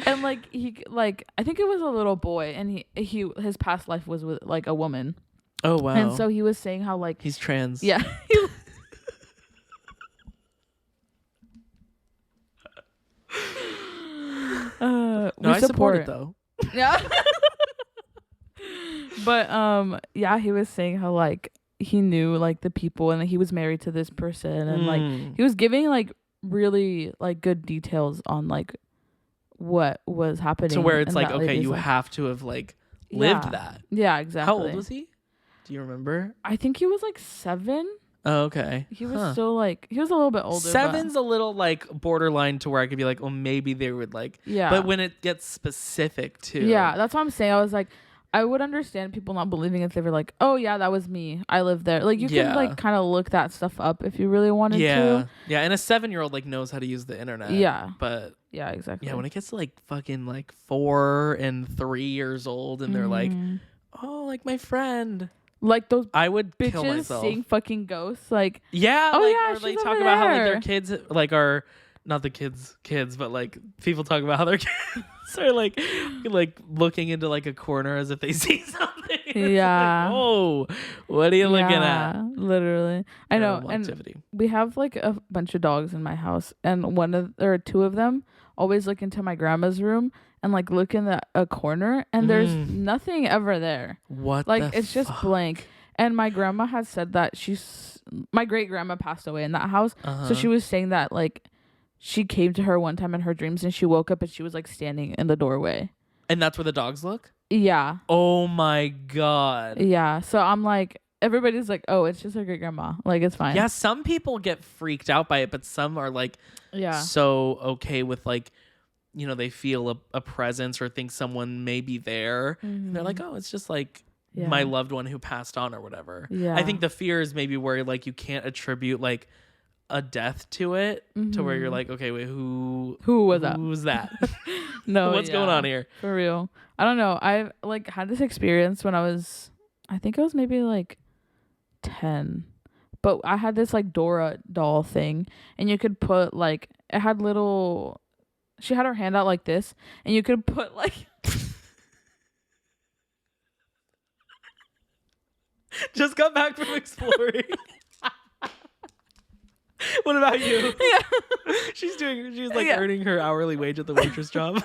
S1: And like he like I think it was a little boy, and he his past life was with like a woman.
S2: Oh wow.
S1: And so he was saying how like
S2: he's trans.
S1: Yeah.
S2: No, I support it though.
S1: Yeah. But yeah, he was saying how like he knew like the people and he was married to this person, and like he was giving like really like good details on like what was happening.
S2: To where it's
S1: in
S2: like,
S1: that
S2: okay,
S1: lady's
S2: you
S1: life.
S2: have to have like lived that.
S1: Yeah, exactly.
S2: How old was he? Do you remember?
S1: I think he was like 7.
S2: Oh, okay.
S1: He was still like he was a little bit older.
S2: 7's a little like borderline to where I could be like, well, maybe they would like.
S1: Yeah.
S2: But when it gets specific too.
S1: Yeah, that's what I'm saying. I was like, I would understand people not believing if they were like, oh yeah, that was me. I lived there. Like you can like kind of look that stuff up if you really wanted to.
S2: Yeah, and a 7-year-old like knows how to use the internet.
S1: Yeah.
S2: But
S1: yeah, exactly.
S2: yeah, when it gets to like fucking like 4 and 3 years old and they're like, oh, like my friend.
S1: Like those
S2: I would kill
S1: bitches
S2: myself.
S1: seeing fucking ghosts. Like
S2: yeah,
S1: oh
S2: like,
S1: yeah,
S2: or they
S1: she's
S2: talk
S1: over
S2: about how like
S1: there.
S2: their kids like are not the kids, but like people talk about how their kids are like looking into like a corner as if they see something.
S1: Yeah.
S2: Like, oh, what are you looking at?
S1: Literally. I know.
S2: Paranormal
S1: And
S2: activity.
S1: we have like a bunch of dogs in my house, and two of them always look into my grandma's room and like look in a corner, and there's nothing ever there.
S2: What?
S1: Like
S2: the
S1: it's just blank. And my grandma has said that my great grandma passed away in that house, so she was saying that like she came to her one time in her dreams, and she woke up and she was like standing in the doorway.
S2: And that's where the dogs look?
S1: Yeah.
S2: Oh my god.
S1: Yeah. So I'm like, everybody's like, oh, it's just her great grandma. Like it's fine.
S2: Yeah, some people get freaked out by it, but some are like so okay with like, you know, they feel a presence or think someone may be there. And they're like, oh, it's just like my loved one who passed on or whatever.
S1: Yeah.
S2: I think the fear is maybe where like you can't attribute like a death to it, to where you're like, okay, wait, who
S1: was that?
S2: Who's that?
S1: No,
S2: what's going on here?
S1: For real. I don't know. I like had this experience when I think I was maybe like 10, but I had this like Dora doll thing, and you could put like it had little. She had her hand out like this, and you could put like.
S2: Just got back from exploring. What about you?
S1: Yeah.
S2: She's like earning her hourly wage at the waitress job.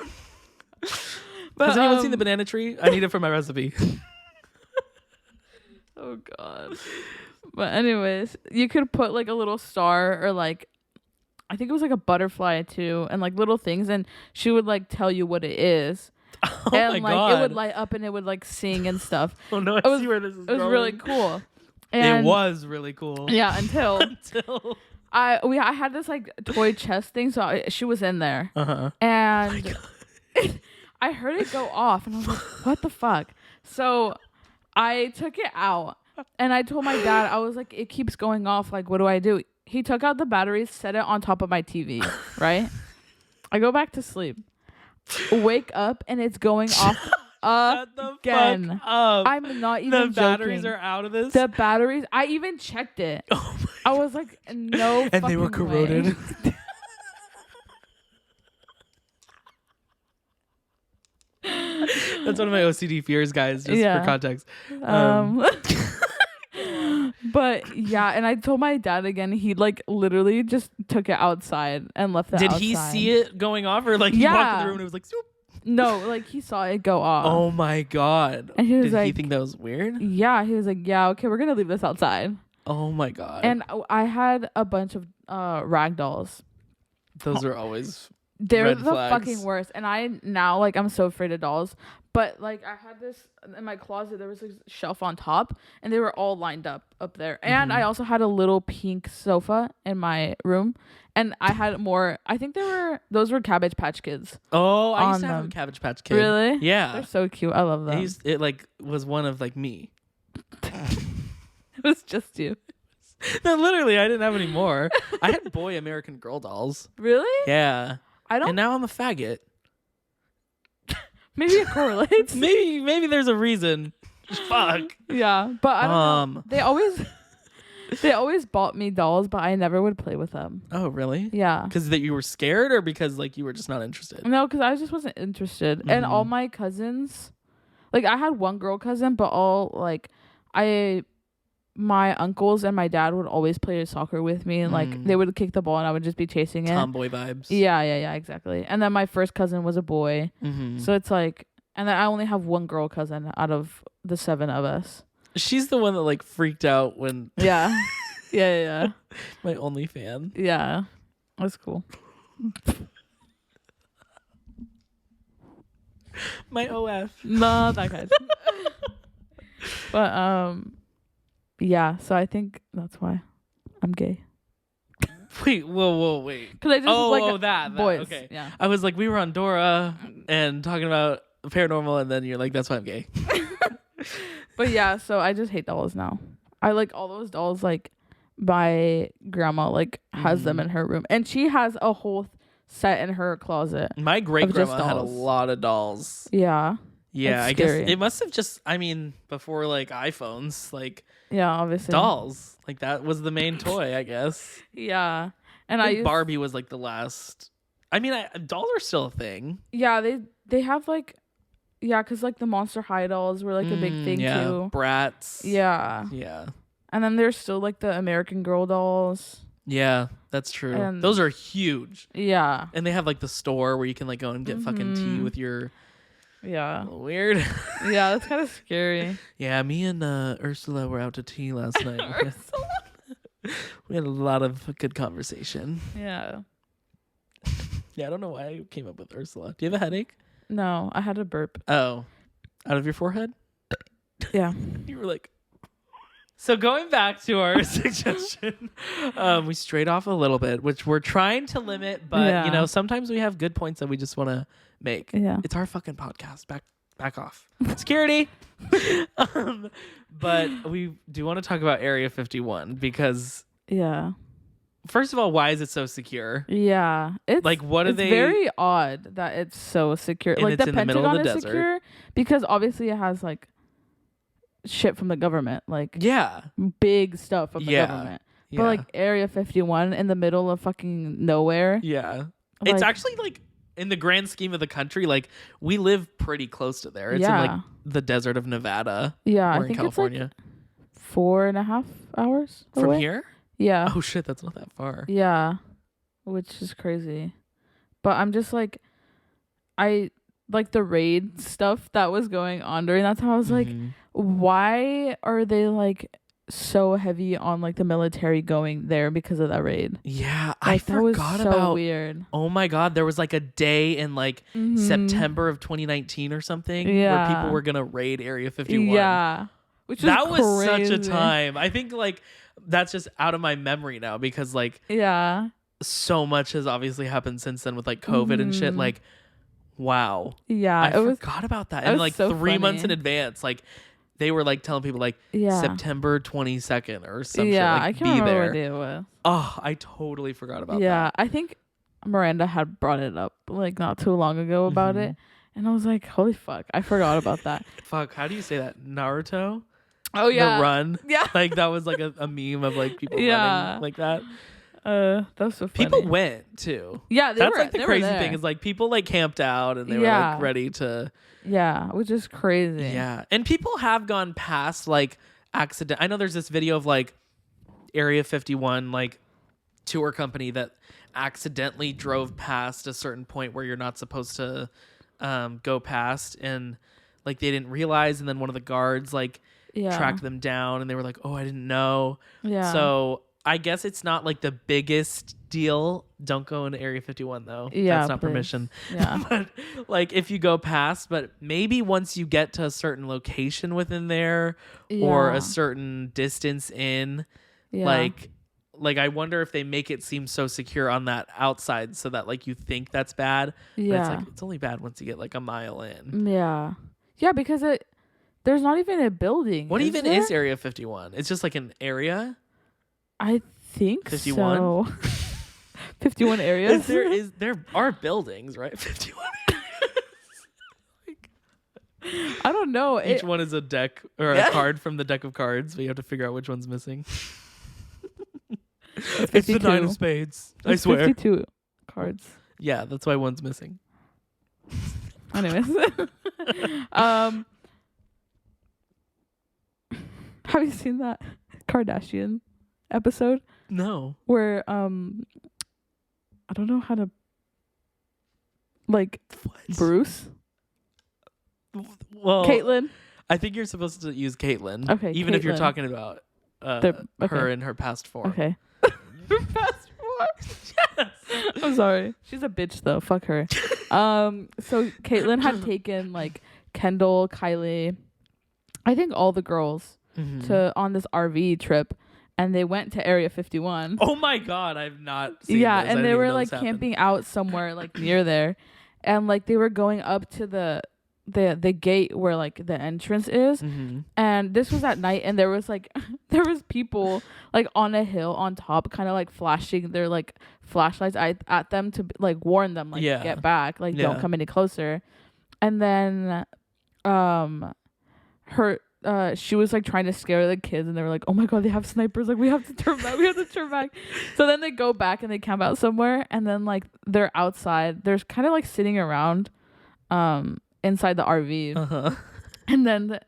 S1: But,
S2: has anyone seen the banana tree? I need it for my recipe.
S1: Oh god. But anyways, you could put like a little star or like I think it was like a butterfly too, and like little things, and she would like tell you what it is.
S2: Oh
S1: and
S2: my
S1: like
S2: god.
S1: it would light up and it would like sing and stuff.
S2: Oh no, I see where this is going.
S1: It was really cool.
S2: It was really cool.
S1: Yeah, until
S2: until
S1: I had this like toy chest thing, so she was in there. And I heard it go off, and I was like, "What the fuck?" So I took it out, and I told my dad, I was like, "It keeps going off. Like, what do I do?" He took out the batteries, set it on top of my TV. Right? I go back to sleep, wake up, and it's going off. Again.
S2: Fuck up.
S1: I'm not even
S2: the batteries
S1: joking.
S2: are out of this.
S1: The batteries. I even checked it.
S2: Oh my
S1: I was like, no.
S2: and they were corroded. That's one of my OCD fears, guys. Just for context.
S1: But yeah, and I told my dad again. He like literally just took it outside and left it.
S2: Did
S1: outside.
S2: he see it going off, or like he walked in the room and it was like, Swoop.
S1: No, like he saw it go off.
S2: Oh my god!
S1: And he was
S2: Did
S1: like,
S2: he think that was weird?
S1: Yeah, he was like, yeah, okay, we're gonna leave this outside.
S2: Oh my god!
S1: And I had a bunch of rag dolls.
S2: Those are always
S1: they're
S2: red
S1: the
S2: flags.
S1: fucking worst. And I now like I'm so afraid of dolls. But like I had this in my closet. There was a shelf on top, and they were all lined up there. And I also had a little pink sofa in my room. And I had more. I think those were Cabbage Patch Kids.
S2: Oh, I used to have a Cabbage Patch Kid.
S1: Really?
S2: Yeah.
S1: They're so cute. I love them.
S2: It like was one of like me.
S1: It was just you.
S2: No, literally, I didn't have any more. I had boy American Girl dolls.
S1: Really?
S2: Yeah.
S1: I don't.
S2: And now I'm a faggot.
S1: Maybe it correlates.
S2: maybe there's a reason. Fuck.
S1: Yeah, but I don't know. They always bought me dolls, but I never would play with them.
S2: Oh, really?
S1: Yeah.
S2: Because that you were scared, or because like you were just not interested?
S1: No, because I just wasn't interested. And all my cousins, like I had one girl cousin, but all like my uncles and my dad would always play soccer with me, and like they would kick the ball and I would just be chasing it.
S2: Tomboy vibes.
S1: Yeah, exactly. And then my first cousin was a boy, so it's like, and then I only have one girl cousin out of the 7 of us.
S2: She's the one that like freaked out when
S1: yeah.
S2: my only fan.
S1: Yeah, that's cool.
S2: My OF.
S1: No, that kind. But yeah. So I think that's why I'm gay.
S2: Wait, wait.
S1: Because I just like
S2: that
S1: boys.
S2: Okay.
S1: Yeah.
S2: I was like, we were on Dora and talking about paranormal, and then you're like, that's why I'm gay.
S1: But yeah, so I just hate dolls now. I like all those dolls. Like my grandma like has them in her room, and she has a whole set in her closet.
S2: My great grandma had a lot of dolls.
S1: Yeah.
S2: Yeah, I guess it must have just. I mean, before like iPhones, like
S1: yeah, obviously
S2: dolls. Like that was the main toy, I guess.
S1: Yeah, and
S2: I think Barbie was like the last. I mean, dolls are still a thing.
S1: Yeah, they have like. Yeah, because, like, the Monster High dolls were, like, a big thing, too.
S2: Bratz.
S1: Yeah.
S2: Yeah.
S1: And then there's still, like, the American Girl dolls.
S2: Yeah, that's true.
S1: And
S2: those are huge.
S1: Yeah.
S2: And they have, like, the store where you can, like, go and get fucking tea with your...
S1: Yeah.
S2: Weird.
S1: Yeah, that's kind of scary.
S2: Yeah, me and Ursula were out to tea last night.
S1: Ursula?
S2: We had a lot of good conversation.
S1: Yeah.
S2: Yeah, I don't know why I came up with Ursula. Do you have a headache?
S1: No, I had a burp.
S2: Oh. Out of your forehead?
S1: Yeah.
S2: You were like... So going back to our suggestion, we strayed off a little bit, which we're trying to limit, but, you know, sometimes we have good points that we just want to make.
S1: Yeah.
S2: It's our fucking podcast. Back off. Security! But we do want to talk about Area 51 because...
S1: Yeah.
S2: First of all, why is it so secure?
S1: Yeah, it's
S2: like what are they?
S1: It's very odd that it's so secure.
S2: And
S1: like
S2: it's
S1: the
S2: in the middle
S1: Pentagon
S2: of the
S1: is
S2: desert.
S1: secure because obviously it has like shit from the government, like big stuff from the government. But like Area 51 in the middle of fucking nowhere.
S2: Yeah,
S1: like,
S2: it's actually like in the grand scheme of the country, like we live pretty close to there. It's in like the desert of Nevada.
S1: Yeah,
S2: or
S1: I think
S2: in California.
S1: It's like 4.5 hours
S2: from
S1: away.
S2: here.
S1: Yeah.
S2: Oh shit, that's not that far.
S1: Yeah. Which is crazy. But I'm just like I like the raid stuff that was going on during that time. I was like, why are they like so heavy on like the military going there because of that raid?
S2: Yeah,
S1: like,
S2: I forgot
S1: so
S2: about
S1: weird.
S2: Oh my god, there was like a day in like September of 2019 or something where people were gonna raid Area 51.
S1: Yeah. Which was
S2: such a time. I think like that's just out of my memory now because like so much has obviously happened since then with like COVID and shit. Like, wow.
S1: Yeah.
S2: I forgot about that. And like so 3 months in advance, like they were like telling people like September 22nd or some shit. Like,
S1: I can't remember what day it was.
S2: Oh, I totally forgot about that.
S1: Yeah. I think Miranda had brought it up like not too long ago about it. And I was like, holy fuck, I forgot about that.
S2: Fuck, how do you say that? Naruto?
S1: Oh yeah,
S2: the run.
S1: Yeah,
S2: like that was like a meme of like people running like that.
S1: That was so funny.
S2: People went too.
S1: Yeah,
S2: that's like the crazy thing is like people like camped out and they were like ready to.
S1: Yeah, which is crazy.
S2: Yeah, and people have gone past like accident. I know there's this video of like Area 51 like tour company that accidentally drove past a certain point where you're not supposed to go past, and like they didn't realize, and then one of the guards like tracked them down, and they were like, "Oh, I didn't know."
S1: Yeah.
S2: So I guess it's not like the biggest deal. Don't go into Area 51 though.
S1: Yeah,
S2: that's not permission. Yeah. But like if you go past, but maybe once you get to a certain location within there or a certain distance in, like I wonder if they make it seem so secure on that outside so that like you think that's bad.
S1: Yeah.
S2: But it's like it's only bad once you get like a mile in.
S1: Yeah. Yeah, because there's not even a building.
S2: What even is Area 51? It's just like an area?
S1: I think
S2: 51?
S1: so. 51 areas?
S2: There are buildings, right? 51 areas. Like,
S1: I don't know.
S2: Each one is a deck or a card from the deck of cards, but you have to figure out which one's missing. It's the 9 of spades. I swear.
S1: 52 cards.
S2: Yeah, that's why one's missing.
S1: Anyways. Have you seen that Kardashian episode?
S2: No.
S1: Where I don't know how to what? Bruce?
S2: Well,
S1: Caitlyn?
S2: I think you're supposed to use Caitlyn.
S1: Okay.
S2: Even if you're talking about her in her past form.
S1: Okay. Her past form. Yes. I'm sorry. She's a bitch though. Fuck her. So Caitlyn had taken Kendall, Kylie, I think all the girls on this RV trip, and they went to Area 51.
S2: Oh my god, I've not seen
S1: Yeah,
S2: this.
S1: and they were camping out somewhere near there, and they were going up to the gate where the entrance is, and this was at night, and there was there was people on a hill on top, kind of flashing their flashlights at them to warn them get back, don't come any closer. And then she was trying to scare the kids, and they were like, oh my god, they have snipers, we have to turn back. So then they go back and they camp out somewhere, and then they're outside, they're kind of sitting around inside the RV. And then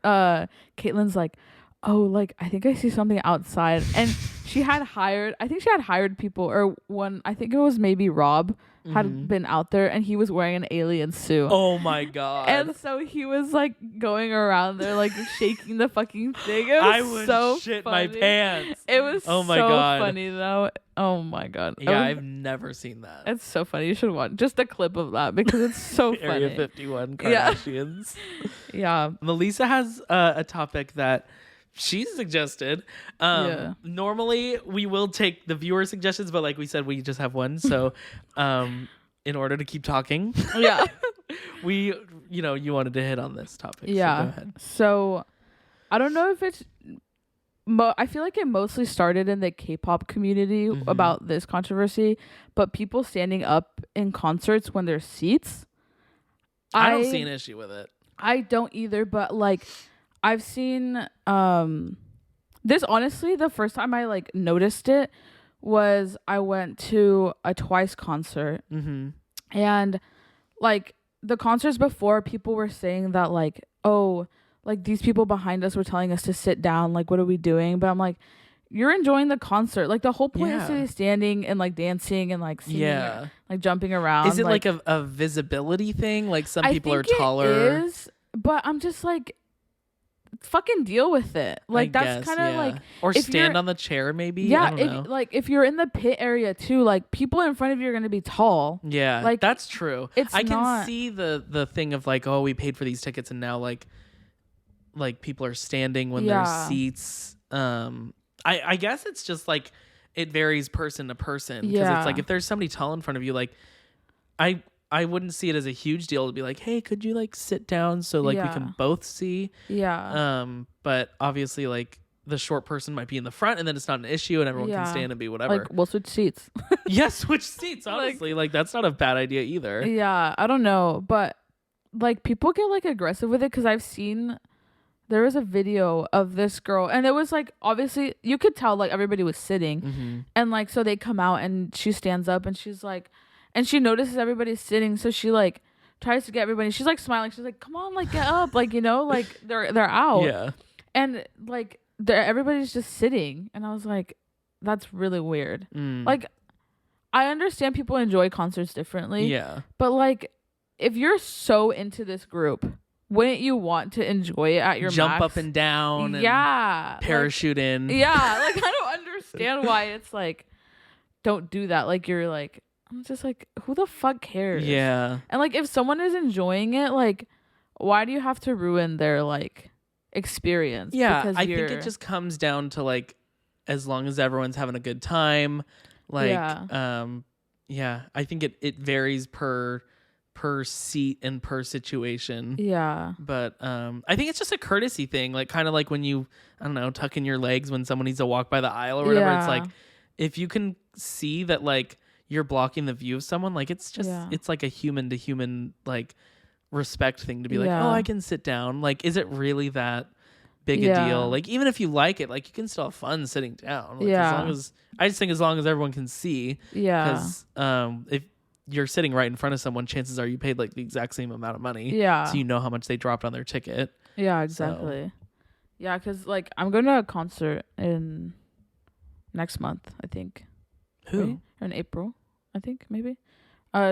S1: Caitlyn's like, oh, I think I see something outside. And she had hired people, or one, I think it was maybe Rob, had been out there, and he was wearing an alien suit.
S2: Oh my god.
S1: And so he was going around there shaking the fucking thing. It was
S2: I would
S1: so
S2: shit
S1: funny.
S2: my pants.
S1: It was
S2: oh my
S1: so
S2: god.
S1: funny though. Oh my god.
S2: Yeah, I've never seen that.
S1: It's so funny. You should watch just a clip of that because it's so funny.
S2: Area 51 Kardashians.
S1: Yeah.
S2: Melisa has a topic that she suggested. Normally we will take the viewer suggestions, but like we said, we just have one. So in order to keep talking, you wanted to hit on this topic.
S1: Yeah.
S2: So go ahead.
S1: So I don't know if it's I feel like it mostly started in the K-pop community about this controversy, but people standing up in concerts when there's seats.
S2: I don't see an issue with it.
S1: I don't either, but I've seen this, honestly, the first time I noticed it was I went to a Twice concert, and the concerts before, people were saying that these people behind us were telling us to sit down, what are we doing? But I'm like, you're enjoying the concert, the whole point is to be standing and dancing and singing, jumping around.
S2: Is it a visibility thing? Some people are taller.
S1: It is, but I'm just fucking deal with it. That's kind of
S2: or stand on the chair maybe.
S1: Yeah,
S2: I don't know.
S1: if you're in the pit area too, people in front of you are gonna be tall.
S2: Yeah, that's true.
S1: I
S2: can see the thing of oh, we paid for these tickets, and now people are standing when there's seats. I guess it's just it varies person to person, because it's if there's somebody tall in front of you, I wouldn't see it as a huge deal to be hey, could you sit down so we can both see?
S1: Yeah.
S2: But obviously the short person might be in the front, and then it's not an issue, and everyone can stand and be whatever.
S1: We'll switch seats.
S2: Yeah, switch seats. Honestly, that's not a bad idea either.
S1: Yeah, I don't know, but people get aggressive with it, because I've seen there was a video of this girl, and it was obviously you could tell everybody was sitting, and so they come out and she stands up and she's and she notices everybody's sitting, so she tries to get everybody. She's smiling. She's come on, get up, they're out.
S2: Yeah.
S1: And everybody's just sitting, and I was that's really weird. I understand people enjoy concerts differently.
S2: Yeah.
S1: But if you're so into this group, wouldn't you want to enjoy it at your
S2: jump
S1: max?
S2: up and down?
S1: Yeah.
S2: And parachute in.
S1: Yeah. I don't understand why it's don't do that. You're I'm just who the fuck cares?
S2: Yeah.
S1: And if someone is enjoying it, why do you have to ruin their experience?
S2: Yeah, I think it just comes down to as long as everyone's having a good time, I think it varies per seat and per situation.
S1: Yeah.
S2: But I think it's just a courtesy thing, kind of when you, I don't know, tuck in your legs when someone needs to walk by the aisle or whatever.
S1: Yeah.
S2: It's if you can see that you're blocking the view of someone, it's just it's a human to human respect thing to be like,
S1: Yeah.
S2: oh, I can sit down. Like, is it really that big a
S1: Yeah.
S2: deal? Like, even if you like it, like, you can still have fun sitting down. Like,
S1: Yeah.
S2: as long as I just think as long as everyone can see.
S1: Yeah.
S2: Because if you're sitting right in front of someone, chances are you paid like the exact same amount of money.
S1: Yeah.
S2: So you know how much they dropped on their ticket.
S1: Yeah, exactly. Yeah, because like I'm going to a concert in next month, I think.
S2: Who?
S1: Right? Or in April, I think, maybe.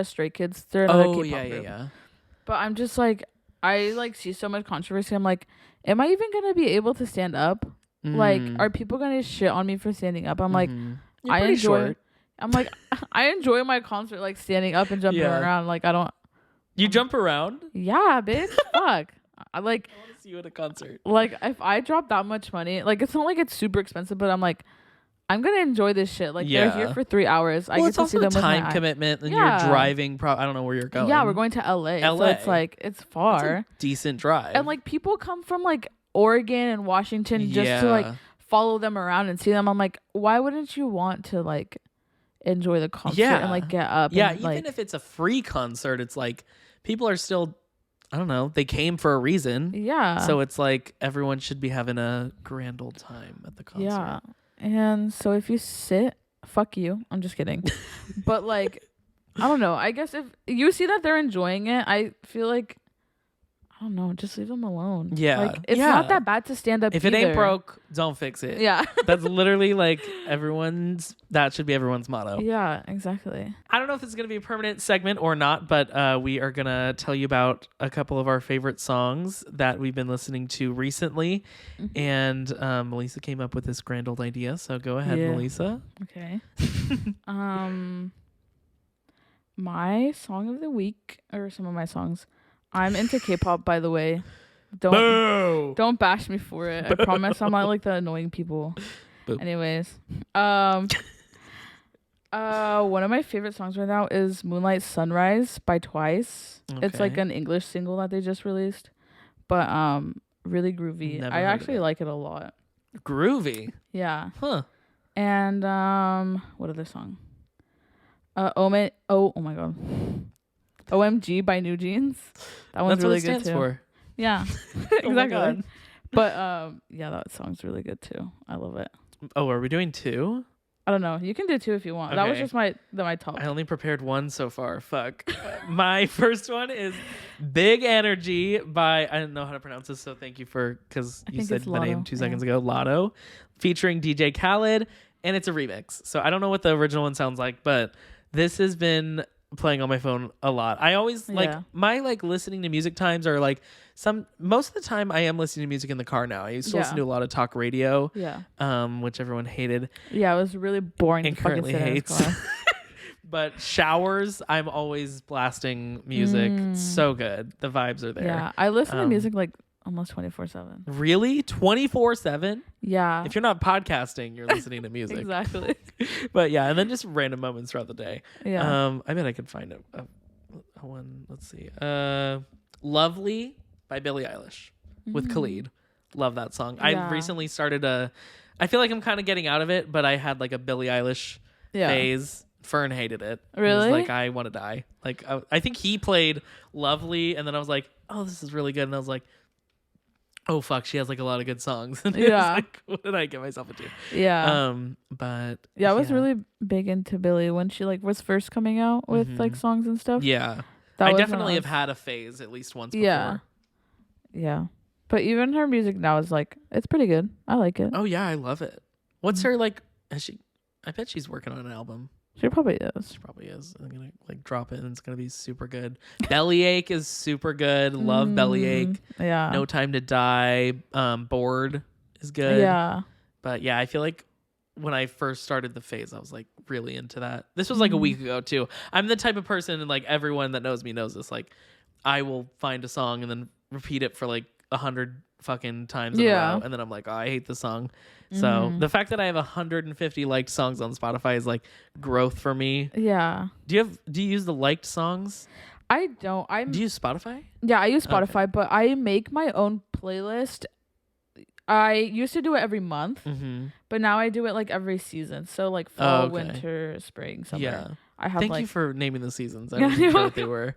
S1: Stray Kids. They're another K-pop group.
S2: Yeah.
S1: But I'm just like, I like see so much controversy. I'm like, am I even gonna be able to stand up? Like, are people gonna shit on me for standing up? I'm like,
S2: You're
S1: I
S2: pretty
S1: enjoy.
S2: short.
S1: I'm like, I enjoy my concert, like standing up and jumping around. Like, I don't.
S2: You jump around?
S1: Yeah, bitch. Fuck. I like.
S2: I want to see you at a concert.
S1: Like, if I drop that much money, like, it's not like it's super expensive, but I'm like, I'm gonna enjoy this shit. Like, they're here for 3 hours. I get to see them with my
S2: time commitment, and you're driving. I don't know where you're going.
S1: Yeah, we're going to LA. So it's like it's far.
S2: That's a decent drive.
S1: And like people come from like Oregon and Washington just to like follow them around and see them. I'm like, why wouldn't you want to like enjoy the concert and like get up?
S2: Yeah,
S1: and,
S2: even
S1: like,
S2: if it's a free concert, it's like people are still, I don't know, they came for a reason.
S1: Yeah.
S2: So it's like everyone should be having a grand old time at the concert.
S1: Yeah. And so if you sit, fuck you. I'm just kidding. But like, I don't know. I guess if you see that they're enjoying it, I feel like, I don't know, just leave them alone.
S2: Yeah.
S1: Like, it's not that bad to stand up
S2: If
S1: either.
S2: it ain't broke, don't fix it.
S1: Yeah.
S2: That's literally like that should be everyone's motto.
S1: Yeah, exactly.
S2: I don't know if this is going to be a permanent segment or not, but we are going to tell you about a couple of our favorite songs that we've been listening to recently.
S1: Mm-hmm.
S2: And Melisa came up with this grand old idea. So go ahead, Melisa.
S1: Okay. My song of the week, or some of my songs. I'm into K-pop, by the way. Don't bash me for it. I promise I'm not like the annoying people.
S2: Boo.
S1: Anyways, one of my favorite songs right now is Moonlight Sunrise by Twice.
S2: Okay.
S1: It's like an English single that they just released, but really groovy.
S2: Never
S1: I
S2: heard of
S1: actually like it a lot.
S2: Groovy.
S1: Yeah.
S2: Huh.
S1: And what other song? Oh my god. OMG by New Jeans. That one's really good too.
S2: For.
S1: Yeah.
S2: Oh my
S1: Exactly.
S2: God.
S1: But yeah, that song's really good too. I love it.
S2: Oh, are we doing two?
S1: I don't know. You can do two if you want. That was
S2: Okay.
S1: just my top.
S2: I only prepared one so far. Fuck. My first one is Big Energy by, I don't know how to pronounce this, so thank you because you said the name 2 seconds ago, Lotto, featuring DJ Khaled, and it's a remix. So I don't know what the original one sounds like, but this has been playing on my phone a lot. I always my listening to music times are like most of the time I am listening to music in the car now. I used to listen to a lot of talk radio, which everyone hated.
S1: Yeah, it was really boring
S2: and
S1: to fucking
S2: currently
S1: sit in
S2: hates.
S1: his car.
S2: But showers, I'm always blasting music. So good. The vibes are there.
S1: Yeah, I listen to music like almost 24/7.
S2: Really? 24/7?
S1: Yeah.
S2: If you're not podcasting, you're listening to music.
S1: Exactly.
S2: But yeah, and then just random moments throughout the day.
S1: Yeah.
S2: I bet I could find a one. Let's see. Lovely by Billie Eilish with Khalid. Love that song. I recently started I feel like I'm kind of getting out of it, but I had like a Billie Eilish phase. Fern hated it.
S1: Really?
S2: He was like, I want to die. Like, I think he played Lovely, and then I was like, oh, this is really good. And I was like, oh, fuck, she has like a lot of good songs. And it was like, what did I get myself into?
S1: Yeah.
S2: But
S1: yeah, I was really big into Billie when she like was first coming out with like songs and stuff.
S2: Yeah.
S1: That
S2: I
S1: was
S2: definitely
S1: when
S2: have had a phase at least once before.
S1: Yeah. Yeah. But even her music now is like, it's pretty good. I like it.
S2: Oh yeah, I love it. What's her like? I bet she's working on an album.
S1: She probably is.
S2: She probably is. I'm gonna like drop it, and it's gonna be super good. Bellyache is super good. Love Bellyache.
S1: Yeah.
S2: No Time to Die. Bored is good.
S1: Yeah.
S2: But yeah, I feel like when I first started the phase, I was like really into that. This was like a week ago too. I'm the type of person, and like everyone that knows me knows this. Like, I will find a song and then repeat it for like 100 fucking times in a row, and then I'm like, oh, I hate the song. So the fact that I have 150 liked songs on Spotify is like growth for me.
S1: Yeah.
S2: Do you use the liked songs?
S1: I don't.
S2: Do you use Spotify?
S1: Yeah, I use Spotify, but I make my own playlist. I used to do it every month, but now I do it like every season. So like fall, winter, spring, summer.
S2: Yeah.
S1: I have
S2: Thank
S1: like
S2: you for naming the seasons. I wasn't sure what they were.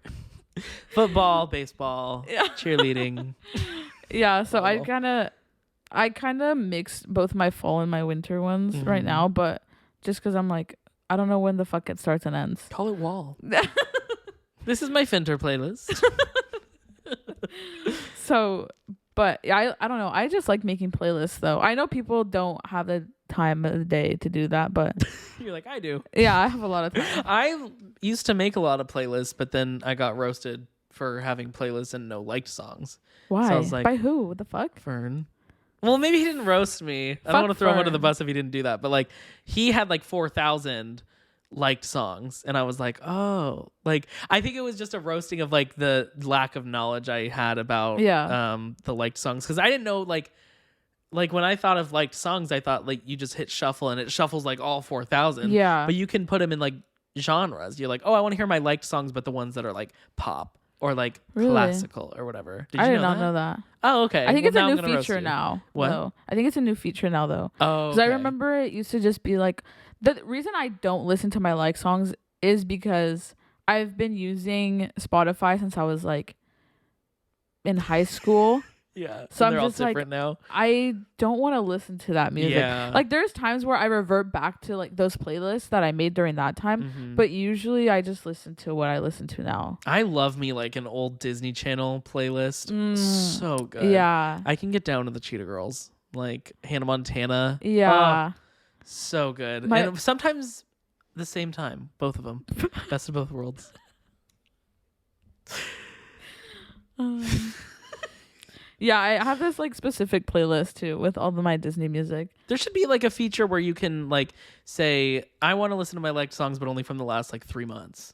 S2: Football, baseball,
S1: Yeah.
S2: cheerleading.
S1: Yeah, so
S2: Volleyball.
S1: I kind of mixed both my fall and my winter ones right
S2: Mhm.
S1: now, but just because I'm like, I don't know when the fuck it starts and ends.
S2: Call it wall. This is my Finter playlist.
S1: So, but yeah, I don't know. I just like making playlists though. I know people don't have the time of the day to do that, but
S2: You're like, I do.
S1: yeah, I have a lot of time.
S2: I used to make a lot of playlists, but then I got roasted for having playlists and no liked songs.
S1: Why?
S2: So I was like,
S1: By who? What the fuck?
S2: Fern. Well, maybe he didn't roast me. I
S1: Fuck
S2: don't want to throw him under the
S1: Fern.
S2: bus if he didn't do that. But like, he had like 4,000 liked songs, and I was like, oh, like I think it was just a roasting of like the lack of knowledge I had about the liked songs, because I didn't know like when I thought of liked songs, I thought like you just hit shuffle and it shuffles like all 4,000.
S1: Yeah.
S2: But you can put them in like genres. You're like, oh, I want to hear my liked songs, but the ones that are like pop or like
S1: Really?
S2: classical or whatever.
S1: I did not know that.
S2: Oh, okay.
S1: I think
S2: Well,
S1: it's a
S2: now I'm
S1: new
S2: gonna roast
S1: feature
S2: you.
S1: now.
S2: What?
S1: Though. I think it's a new feature now though.
S2: Oh,
S1: Because I remember it used to just be like, the reason I don't listen to my like songs is because I've been using Spotify since I was like in high school.
S2: Yeah.
S1: So
S2: and they're
S1: I'm
S2: all
S1: just like,
S2: different now.
S1: I don't want to listen to that music.
S2: Yeah.
S1: Like there's times where I revert back to like those playlists that I made during that time,
S2: Mhm.
S1: but usually I just listen to what I listen to now.
S2: I love me like an old Disney Channel playlist. So good.
S1: Yeah.
S2: I can get down to the Cheetah Girls, like Hannah Montana.
S1: Yeah.
S2: Oh, so good.
S1: My-
S2: And sometimes the same time, both of them. Best of both worlds.
S1: Yeah, I have this like specific playlist too with all of my Disney music.
S2: There should be like a feature where you can like say, I want to listen to my liked songs, but only from the last like 3 months.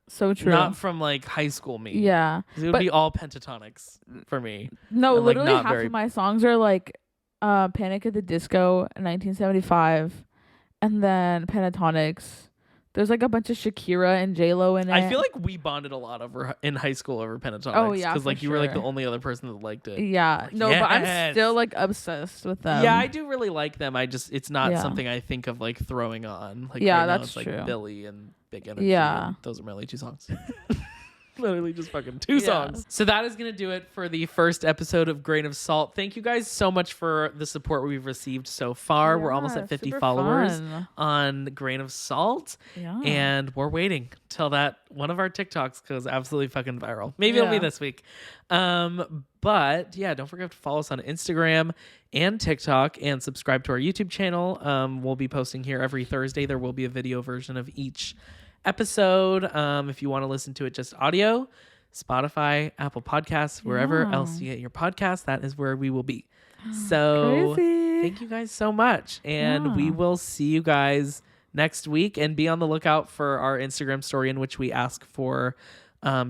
S1: So true.
S2: Not from like high school me.
S1: Yeah.
S2: 'Cause it would
S1: But-
S2: be all pentatonics for me.
S1: No,
S2: And, like,
S1: literally
S2: not
S1: half
S2: very-
S1: of my songs are like Panic at the Disco 1975 and then Pentatonics. There's like a bunch of Shakira and J-Lo in it.
S2: I feel like we bonded a lot over in high school over pentatonics.
S1: Oh, yeah,
S2: Because
S1: for
S2: like you were like the
S1: sure.
S2: only other person that liked it.
S1: Yeah.
S2: Like,
S1: No, but I'm
S2: yes.
S1: still like obsessed with them.
S2: Yeah, I do really like them. It's not
S1: Yeah.
S2: something I think of like throwing on. Like
S1: Yeah,
S2: right now
S1: that's
S2: it's like
S1: true.
S2: Billy and Big Energy.
S1: Yeah.
S2: And those are my only 2 songs. Literally just fucking 2
S1: Yeah.
S2: songs. So that is gonna do it for the first episode of Grain of Salt. Thank you guys so much for the support we've received so far. We're almost
S1: Yeah,
S2: at 50
S1: super
S2: followers
S1: fun.
S2: on Grain of Salt.
S1: Yeah.
S2: And we're waiting till that one of our TikToks goes absolutely fucking viral. Maybe it'll be
S1: Yeah.
S2: this week. But yeah, don't forget to follow us on Instagram and TikTok and subscribe to our YouTube channel. We'll be posting here every Thursday. There will be a video version of each episode. If you want to listen to it just audio, Spotify, Apple Podcasts, wherever
S1: Yeah.
S2: else you get your podcast, that is where we will be. So
S1: Crazy.
S2: thank you guys so much. And we
S1: Yeah.
S2: will see you guys next week, and be on the lookout for our Instagram story in which we ask for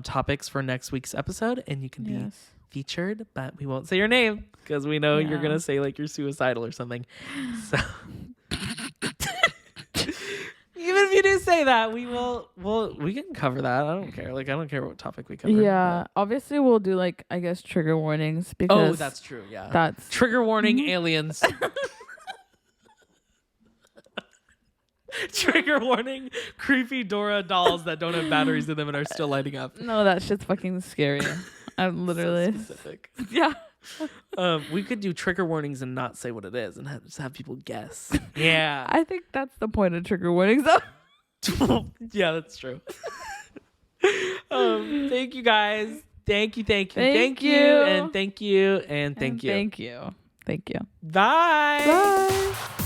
S2: topics for next week's episode, and you can be
S1: Yes.
S2: featured, but we won't say your name because we know you're
S1: Yeah.
S2: gonna say like you're suicidal or something. So even if you do say that, we can cover that. I don't care. Like I don't care what topic we cover.
S1: Yeah. Obviously, we'll do like I guess trigger warnings
S2: But-
S1: because
S2: oh, that's true. Yeah.
S1: that's
S2: Trigger warning, aliens. Trigger warning, creepy Dora dolls that don't have batteries in them and are still lighting up.
S1: no, that shit's fucking scary. I'm literally
S2: So specific.
S1: yeah.
S2: We could do trigger warnings and not say what it is and just have people guess. Yeah.
S1: I think that's the point of trigger warnings though.
S2: Yeah, that's true. Thank you guys. Thank you.
S1: Thank you.
S2: And thank you. And thank
S1: And
S2: you.
S1: Thank you. Thank you.
S2: Bye.
S1: Bye.